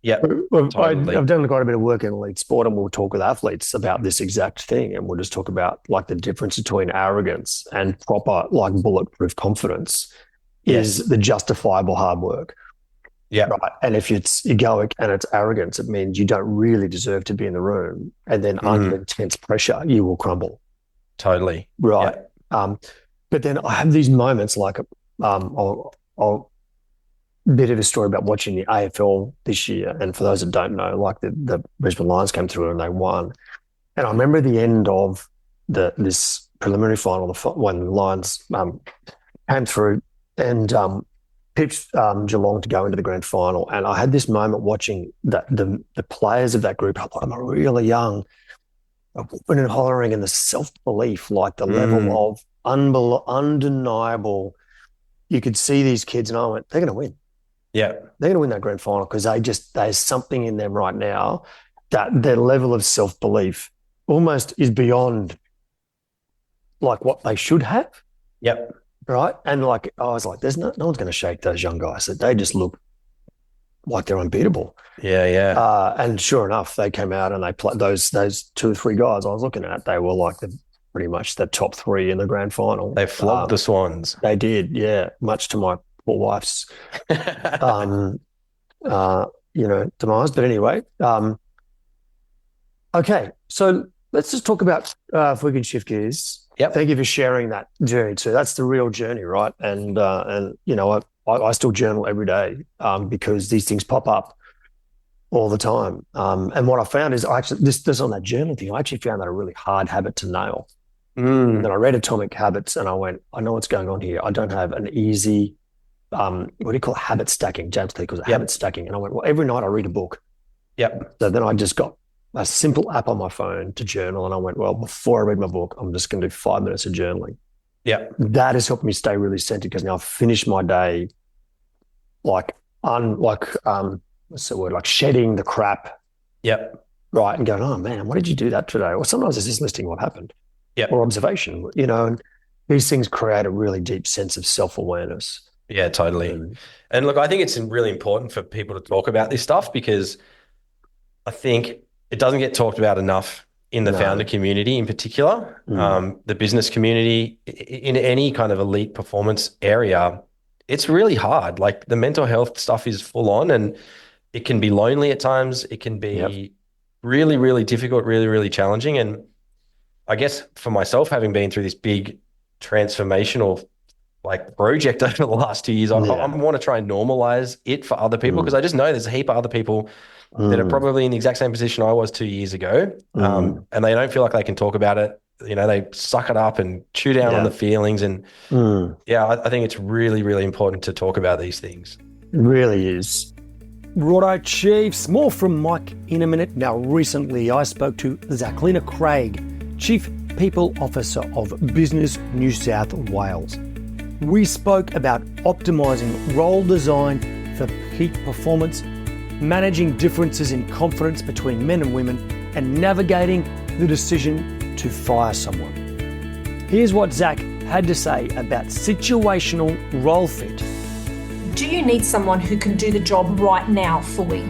I've done quite a bit of work in elite sport, and we'll talk with athletes about this exact thing, and we'll just talk about like the difference between arrogance and proper, like, bulletproof confidence is the justifiable hard work.
Yeah.
Right. And if it's egoic and it's arrogance, it means you don't really deserve to be in the room. And then under intense pressure, you will crumble.
Totally.
Right. Yeah. But then I have these moments like I'll bit of a story about watching the AFL this year. And for those that don't know, like the Brisbane Lions came through and they won. And I remember the end of this preliminary final, when the Lions came through and pitched Geelong to go into the grand final. And I had this moment watching the players of that group, I'm really young, whooping and hollering, and the self-belief, like the level of undeniable. You could see these kids and I went, they're going to win.
Yeah.
They're going to win that grand final because there's something in them right now that their level of self-belief almost is beyond like what they should have.
Yep.
Right. And like, I was like, there's no one's going to shake those young guys. They just look like they're unbeatable.
Yeah.
And sure enough, they came out and they played those 2 or 3 guys I was looking at. They were like pretty much the top 3 in the grand final.
They flogged the Swans.
They did. Yeah. Much to my poor wife's, demise. But anyway, okay. So let's just talk about, if we can shift gears.
Yep.
Thank you for sharing that journey too. That's the real journey, right? And I still journal every day because these things pop up all the time. And what I found is this on that journal thing, I actually found that a really hard habit to nail. And then I read Atomic Habits and I went, I know what's going on here. I don't have an easy, what do you call it? Habit stacking. James Clear calls it habit stacking. And I went, well, every night I read a book.
Yep.
So then I just got a simple app on my phone to journal. And I went, well, before I read my book, I'm just going to do 5 minutes of journaling.
Yeah.
That has helped me stay really centered because now I've finished my day like what's the word? Like shedding the crap.
Yep.
Right. And going, oh man, why did you do that today? Or sometimes it's just listing what happened.
Yep.
Or observation, and these things create a really deep sense of self-awareness.
Yeah, totally. And look, I think it's really important for people to talk about this stuff because I think it doesn't get talked about enough in the founder community in particular, the business community, in any kind of elite performance area. It's really hard. Like the mental health stuff is full on and it can be lonely at times. It can be really, really difficult, really, really challenging. And I guess for myself, having been through this big transformational like project over the last 2 years, I want to try and normalize it for other people because I just know there's a heap of other people that are probably in the exact same position I was 2 years ago, and they don't feel like they can talk about it. They suck it up and chew down on the feelings. And I think it's really, really important to talk about these things.
It really is. Righto, Chiefs. More from Mike in a minute. Now, recently I spoke to Zachlina Craig, Chief People Officer of Business New South Wales. We spoke about optimising role design for peak performance, managing differences in confidence between men and women, and navigating the decision to fire someone. Here's what Zach had to say about situational role fit.
Do you need someone who can do the job right now fully?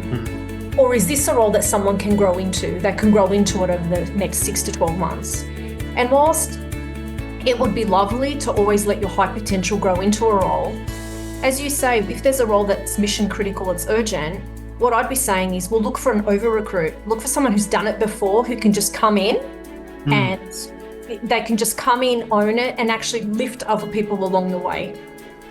Or is this a role that someone can grow into, that can grow into it over the next 6 to 12 months? And whilst it would be lovely to always let your high potential grow into a role, as you say, if there's a role that's mission critical, it's urgent, what I'd be saying is, well, look for an over recruit. Look for someone who's done it before, who can just come in and they can just come in, own it, and actually lift other people along the way.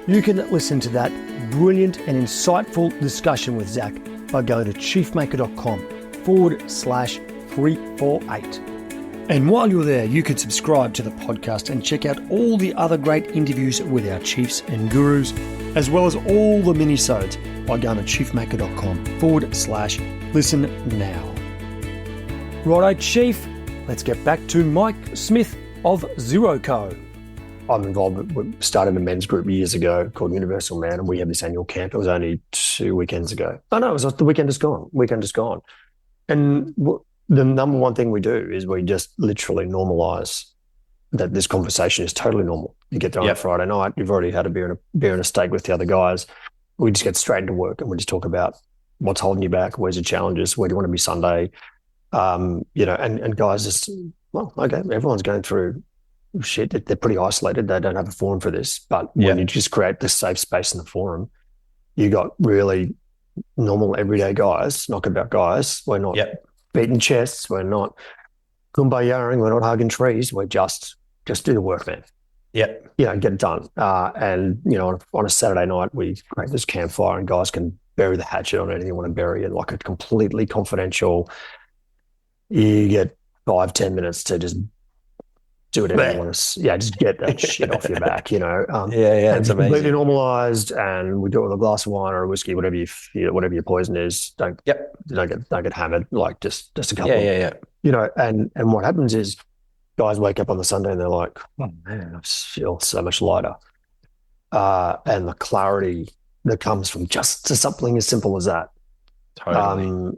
You can listen to that brilliant and insightful discussion with Zach by going to chiefmaker.com/348. And while you're there, you can subscribe to the podcast and check out all the other great interviews with our chiefs and gurus, as well as all the mini-sodes by going to chiefmaker.com/listen now. Righto, Chief, let's get back to Mike Smith of Zero Co. I'm involved, we started a men's group years ago called Universal Man, and we had this annual camp. It was only 2 weekends ago. Oh no, it was the weekend is gone. And the number one thing we do is we just literally normalize that this conversation is totally normal. You get there on a Friday night, you've already had a beer and a steak with the other guys. We just get straight into work and we just talk about what's holding you back, where's your challenges, where do you want to be Sunday? And guys just, well, okay, everyone's going through shit. They're pretty isolated. They don't have a forum for this. But when you just create this safe space in the forum, you got really normal, everyday guys, not about guys. We're not beating chests. We're not kumbayaing. We're not hugging trees. We're just do the work, man. Get it done. And on a Saturday night, we create this campfire and guys can bury the hatchet on anything you want to bury it, like a completely confidential. You get 5-10 minutes to just do whatever you want to. Just get that shit off your back, it's amazing. Completely normalized, and we do it with a glass of wine or a whiskey, whatever whatever your poison is. Don't get hammered. Like just a couple. And what happens is guys wake up on the Sunday and they're like, oh man, I feel so much lighter. And the clarity that comes from just something as simple as that. Totally. And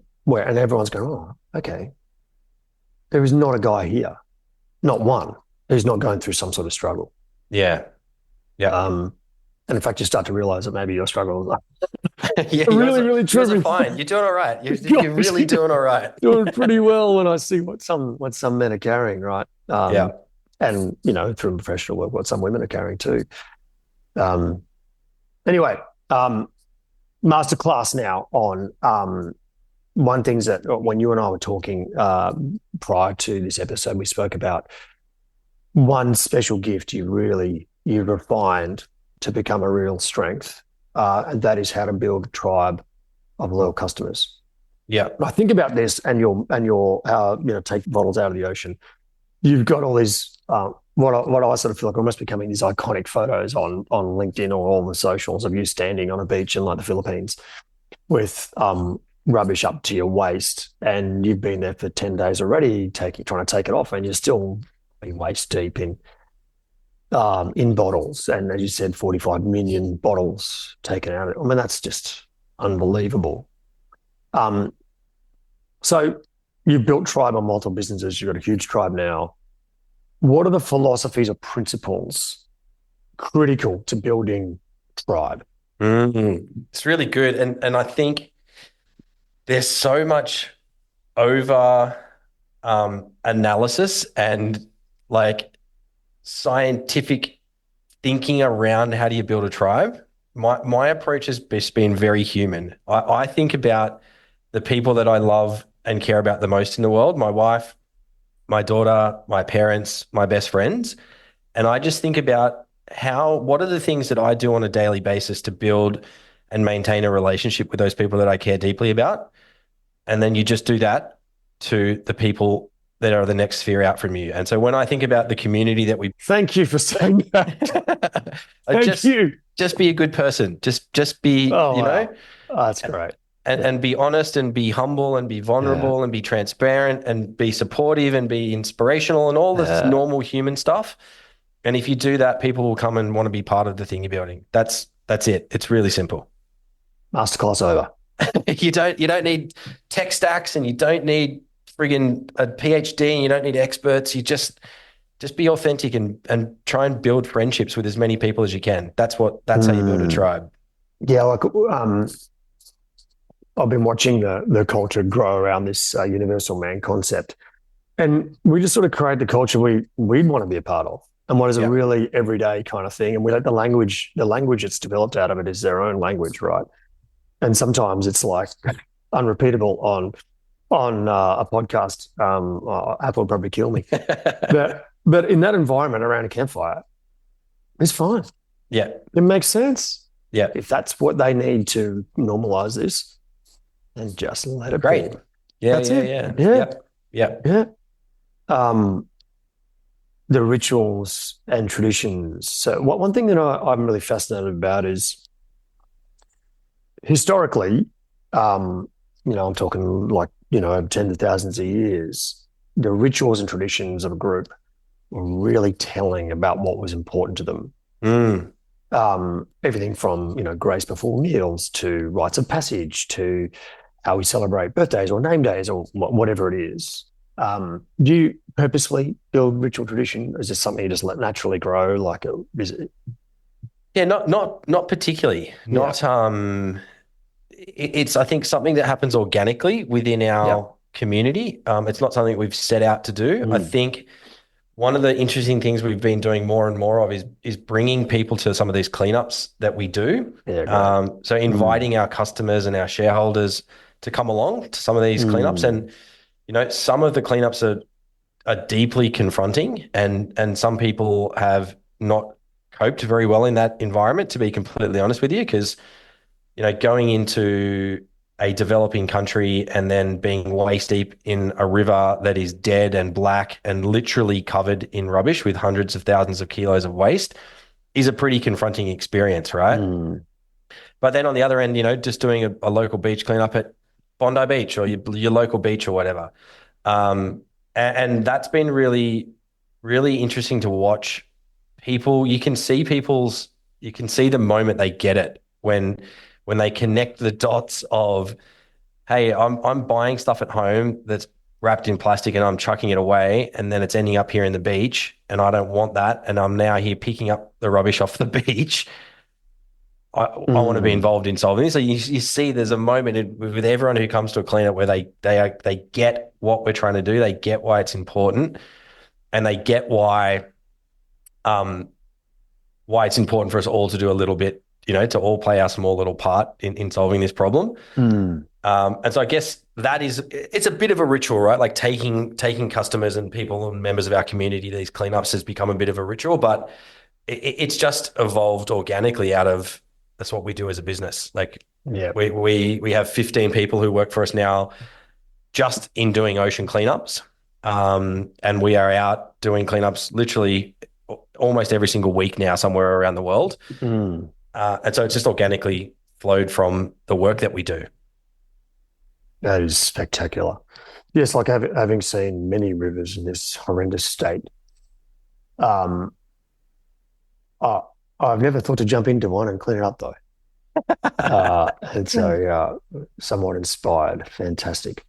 everyone's going, oh, okay. There is not a guy here, not one, who's not going through some sort of struggle. And in fact, you start to realize that maybe your struggle is really true.
You're fine. You're doing all right. You're really doing all right.
Doing pretty well when I see what some men are carrying, right? And through professional work, what some women are carrying too. Anyway, masterclass now on one things that when you and I were talking prior to this episode, we spoke about one special gift you refined to become a real strength, and that is how to build a tribe of loyal customers. I think about this, and your take bottles out of the ocean. You've got all these what I sort of feel like almost becoming these iconic photos on LinkedIn or all the socials of you standing on a beach in like the Philippines with rubbish up to your waist, and you've been there for 10 days already, trying to take it off, and you're still waist deep in bottles. And as you said, 45 million bottles taken out. I mean, that's just unbelievable. So you've built Tribe on multiple businesses. You've got a huge tribe now. What are the philosophies or principles critical to building Tribe?
It's really good. And I think there's so much over analysis and like scientific thinking around how do you build a tribe. My approach has just been very human. I think about the people that I love and care about the most in the world, my wife, my daughter, my parents, my best friends. And I just think about what are the things that I do on a daily basis to build and maintain a relationship with those people that I care deeply about. And then you just do that to the people that are the next sphere out from you. And so when I think about the community that we...
Thank you for saying that. Thank you.
Just be a good person. Just be,
wow. Oh, that's great.
And be honest and be humble and be vulnerable and be transparent and be supportive and be inspirational and all this normal human stuff. And if you do that, people will come and want to be part of the thing you're building. That's it. It's really simple.
Masterclass over.
You don't need tech stacks, and you don't need friggin' a PhD, and you don't need experts. You just be authentic and try and build friendships with as many people as you can. That's how you build a tribe.
Yeah, like I've been watching the culture grow around this universal man concept, and we just sort of create the culture we'd want to be a part of. And what is a really everyday kind of thing. And we let the language that's developed out of it is their own language, right? And sometimes it's like unrepeatable on a podcast. Apple would probably kill me. but in that environment around a campfire, it's fine.
Yeah.
It makes sense.
Yeah.
If that's what they need to normalize this, then just let it
Great.
be.
Yeah,
That's it.
Yeah.
The rituals and traditions. So one thing that I'm really fascinated about is historically, I'm talking like, over tens of thousands of years, the rituals and traditions of a group were really telling about what was important to them. Everything from, grace before meals to rites of passage to how we celebrate birthdays or name days or whatever it is. Do you purposely build ritual tradition? Is this something you just let naturally grow? Like, is it?
Yeah, not particularly.
Yeah.
It's, I think, something that happens organically within our community. It's not something we've set out to do. I think one of the interesting things we've been doing more and more of is bringing people to some of these cleanups that we do.
Yeah,
so inviting our customers and our shareholders to come along to some of these cleanups. And, some of the cleanups are deeply confronting, and some people have not coped very well in that environment, to be completely honest with you, because, going into a developing country and then being waist deep in a river that is dead and black and literally covered in rubbish with hundreds of thousands of kilos of waste is a pretty confronting experience, right? But then on the other end, just doing a local beach cleanup at Bondi Beach or your local beach or whatever. And that's been really, really interesting to watch people. You can see the moment they get it when they connect the dots of, hey, I'm buying stuff at home that's wrapped in plastic and I'm chucking it away, and then it's ending up here in the beach, and I don't want that. And I'm now here picking up the rubbish off the beach. I want to be involved in solving this. So you see there's a moment with everyone who comes to a cleanup where they get what we're trying to do. They get why it's important, and they get why it's important for us all to do a little bit, to all play our small little part in solving this problem. And so I guess it's a bit of a ritual, right? Like taking customers and people and members of our community to these cleanups has become a bit of a ritual, but it's just evolved organically out of, that's what we do as a business. Like, we have 15 people who work for us now just in doing ocean cleanups. And we are out doing cleanups literally almost every single week now somewhere around the world. And so it's just organically flowed from the work that we do.
That is spectacular. Yes, like having seen many rivers in this horrendous state, um, I, I've never thought to jump into one and clean it up though. And so somewhat inspired. Fantastic.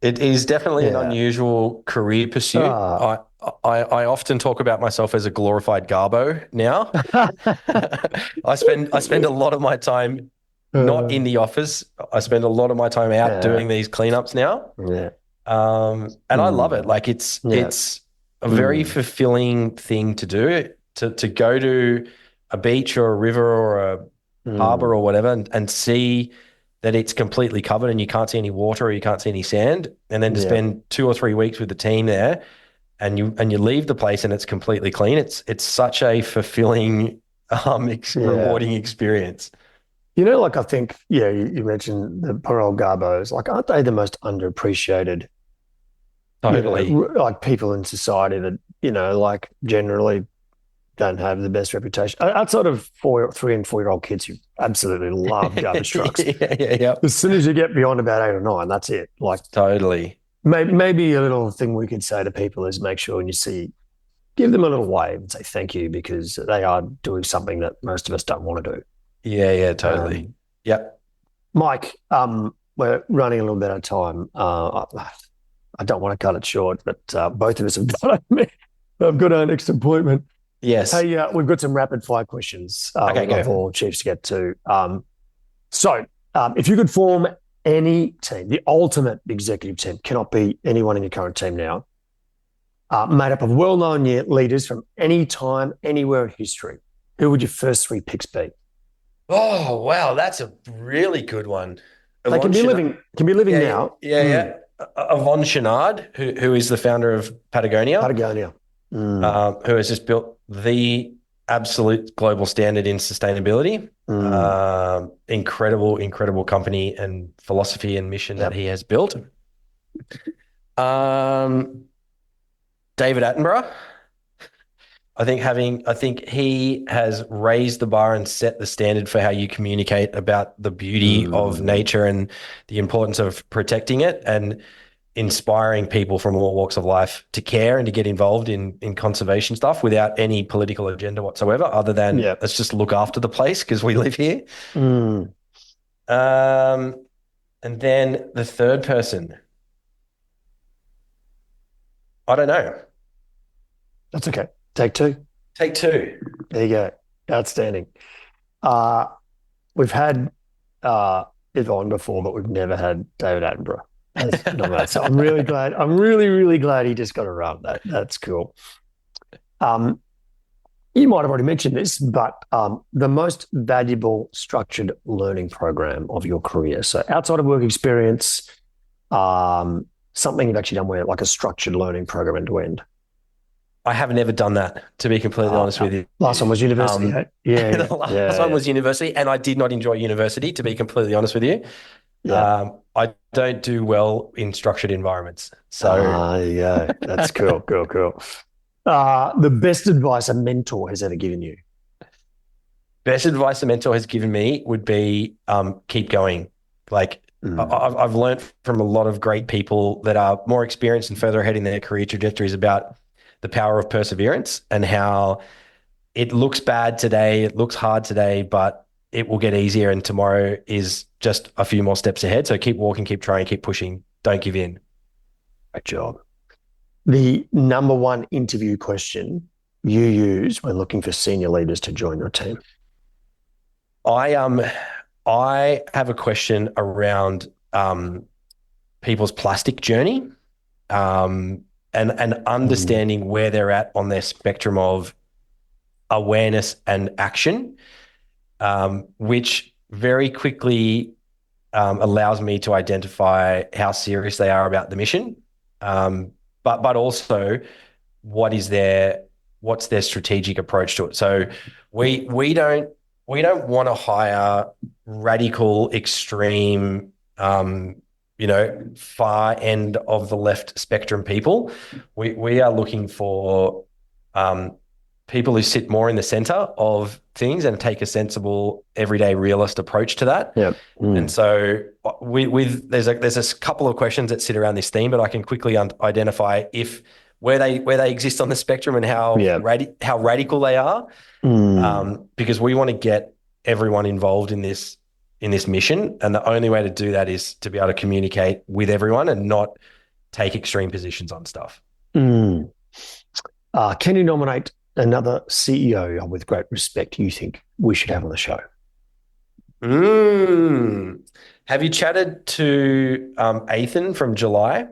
It is definitely an
Yeah.
unusual career pursuit.
Uh,
I often talk about myself as a glorified garbo now. I spend a lot of my time not in the office. I spend a lot of my time out doing these cleanups now.
yeah.
And I love it. Like
Yeah.
it's a very fulfilling thing to do, to go to a beach or a river or a harbor or whatever and see that it's completely covered and you can't see any water or you can't see any sand, and then to spend 2 or 3 weeks with the team there and you leave the place and it's completely clean. It's such a fulfilling, rewarding experience.
You know, like I think, you mentioned the poor old garbos. Like, aren't they the most underappreciated,
Totally.
like people in society that, like generally don't have the best reputation outside of 3 and 4-year-old kids who absolutely love garbage trucks.
Yeah.
As soon as you get beyond about 8 or 9, that's it. Like,
Totally.
maybe a little thing we could say to people is make sure when you see, give them a little wave and say thank you, because they are doing something that most of us don't want to do.
Yeah, totally. Yep.
Mike, we're running a little bit out of time. I don't want to cut it short, but both of us have got our next appointment.
Yes.
Hey, we've got some rapid fire questions.
Okay,
we've got all chiefs to get to. So if you could form any team, the ultimate executive team, cannot be anyone in your current team now, made up of well-known leaders from any time, anywhere in history, who would your first 3 picks be?
Oh, wow. That's a really good one.
They can be living now.
Yeah. Yvon Chouinard, who is the founder of Patagonia. Who has just built the absolute global standard in sustainability. Incredible company and philosophy and mission that he has built. David Attenborough. I think he has raised the bar and set the standard for how you communicate about the beauty of nature and the importance of protecting it and inspiring people from all walks of life to care and to get involved in conservation stuff without any political agenda whatsoever, other than let's just look after the place because we live here. And then the third person, I don't know.
That's okay. Take 2. There you go. Outstanding. We've had Yvonne before, but we've never had David Attenborough. So I'm really glad. I'm really glad he just got around that. That's cool. You might have already mentioned this, but the most valuable structured learning program of your career. So outside of work experience, something you've actually done where like a structured learning program end to end.
I have never done that, to be completely honest with you.
Last one was university.
The last one was university, and I did not enjoy university, to be completely honest with you. I don't do well in structured environments. So
that's cool. The best advice a mentor has ever given you?
Best advice a mentor has given me would be keep going. Like I've learned from a lot of great people that are more experienced and further ahead in their career trajectories about the power of perseverance and how it looks bad today, it looks hard today, but it will get easier and tomorrow is just a few more steps ahead. So keep walking, keep trying, keep pushing. Don't give in.
Great job. The number one interview question you use when looking for senior leaders to join your team?
I have a question around people's plastic journey and understanding where they're at on their spectrum of awareness and action, which very quickly allows me to identify how serious they are about the mission, but also what's their strategic approach to it. So we don't want to hire radical, extreme, far end of the left spectrum people. We are looking for people who sit more in the center of things and take a sensible, everyday, realist approach to that.
Yeah.
And so there's a couple of questions that sit around this theme, but I can quickly identify where they exist on the spectrum and how radical they are, because we want to get everyone involved in this mission, and the only way to do that is to be able to communicate with everyone and not take extreme positions on stuff.
Can you nominate another CEO with great respect you think we should have on the show?
Have you chatted to Ethan from July?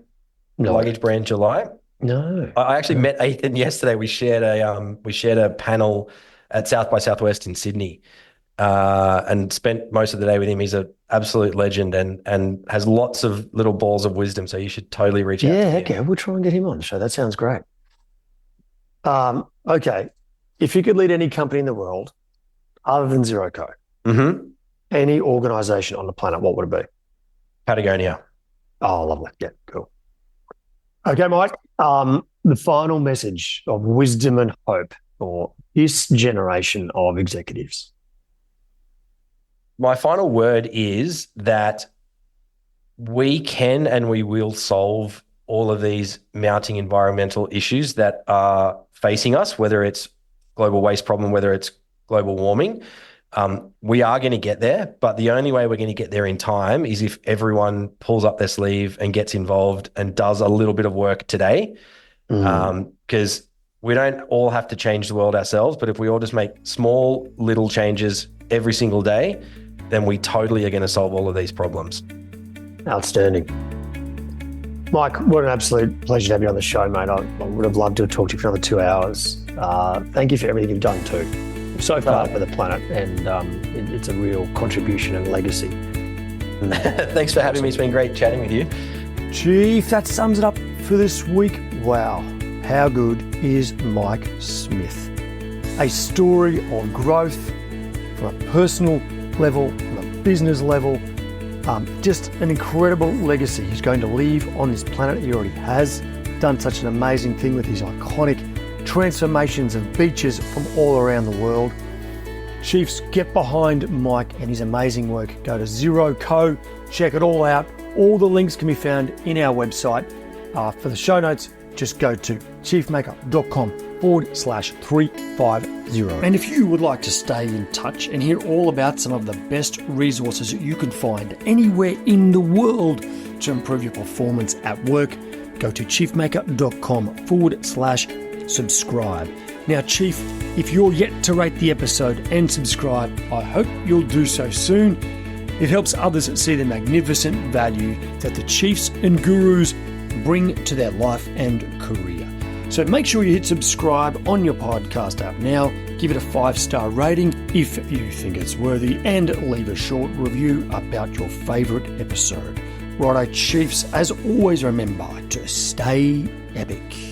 No.
Luggage brand July?
No.
I actually met Ethan yesterday. We shared a panel at South by Southwest in Sydney, and spent most of the day with him. He's an absolute legend and has lots of little balls of wisdom. So you should totally reach out to him.
Okay. We'll try and get him on the show. That sounds great. Okay. If you could lead any company in the world other than Zero Co, any organization on the planet, what would it be?
Patagonia.
Oh, lovely. Yeah, cool. Okay, Mike. The final message of wisdom and hope for this generation of executives.
My final word is that we can and we will solve all of these mounting environmental issues that are facing us, whether it's global waste problem, whether it's global warming. We are going to get there, but the only way we're going to get there in time is if everyone pulls up their sleeve and gets involved and does a little bit of work today. Because we don't all have to change the world ourselves, but if we all just make small little changes every single day, then we totally are going to solve all of these problems. Outstanding.
Mike, what an absolute pleasure to have you on the show, mate. I would have loved to have talked to you for another 2 hours. Thank you for everything you've done too. So far for the planet, and it's a real contribution and legacy.
Thanks for having me. It's been great chatting with you.
Chief, that sums it up for this week. Wow, how good is Mike Smith? A story of growth from a personal level, from a business level, just an incredible legacy he's going to leave on this planet. He already has done such an amazing thing with his iconic transformations of beaches from all around the world. Chiefs, get behind Mike and his amazing work. Go to Zero Co, check it all out. All the links can be found in our website. For the show notes, just go to chiefmaker.com/350. And if you would like to stay in touch and hear all about some of the best resources that you can find anywhere in the world to improve your performance at work, go to chiefmaker.com/subscribe. Now, Chief, if you're yet to rate the episode and subscribe, I hope you'll do so soon. It helps others see the magnificent value that the chiefs and gurus bring to their life and career. So make sure you hit subscribe on your podcast app now, give it a 5-star rating if you think it's worthy, and leave a short review about your favourite episode. Righto, Chiefs, as always, remember to stay epic.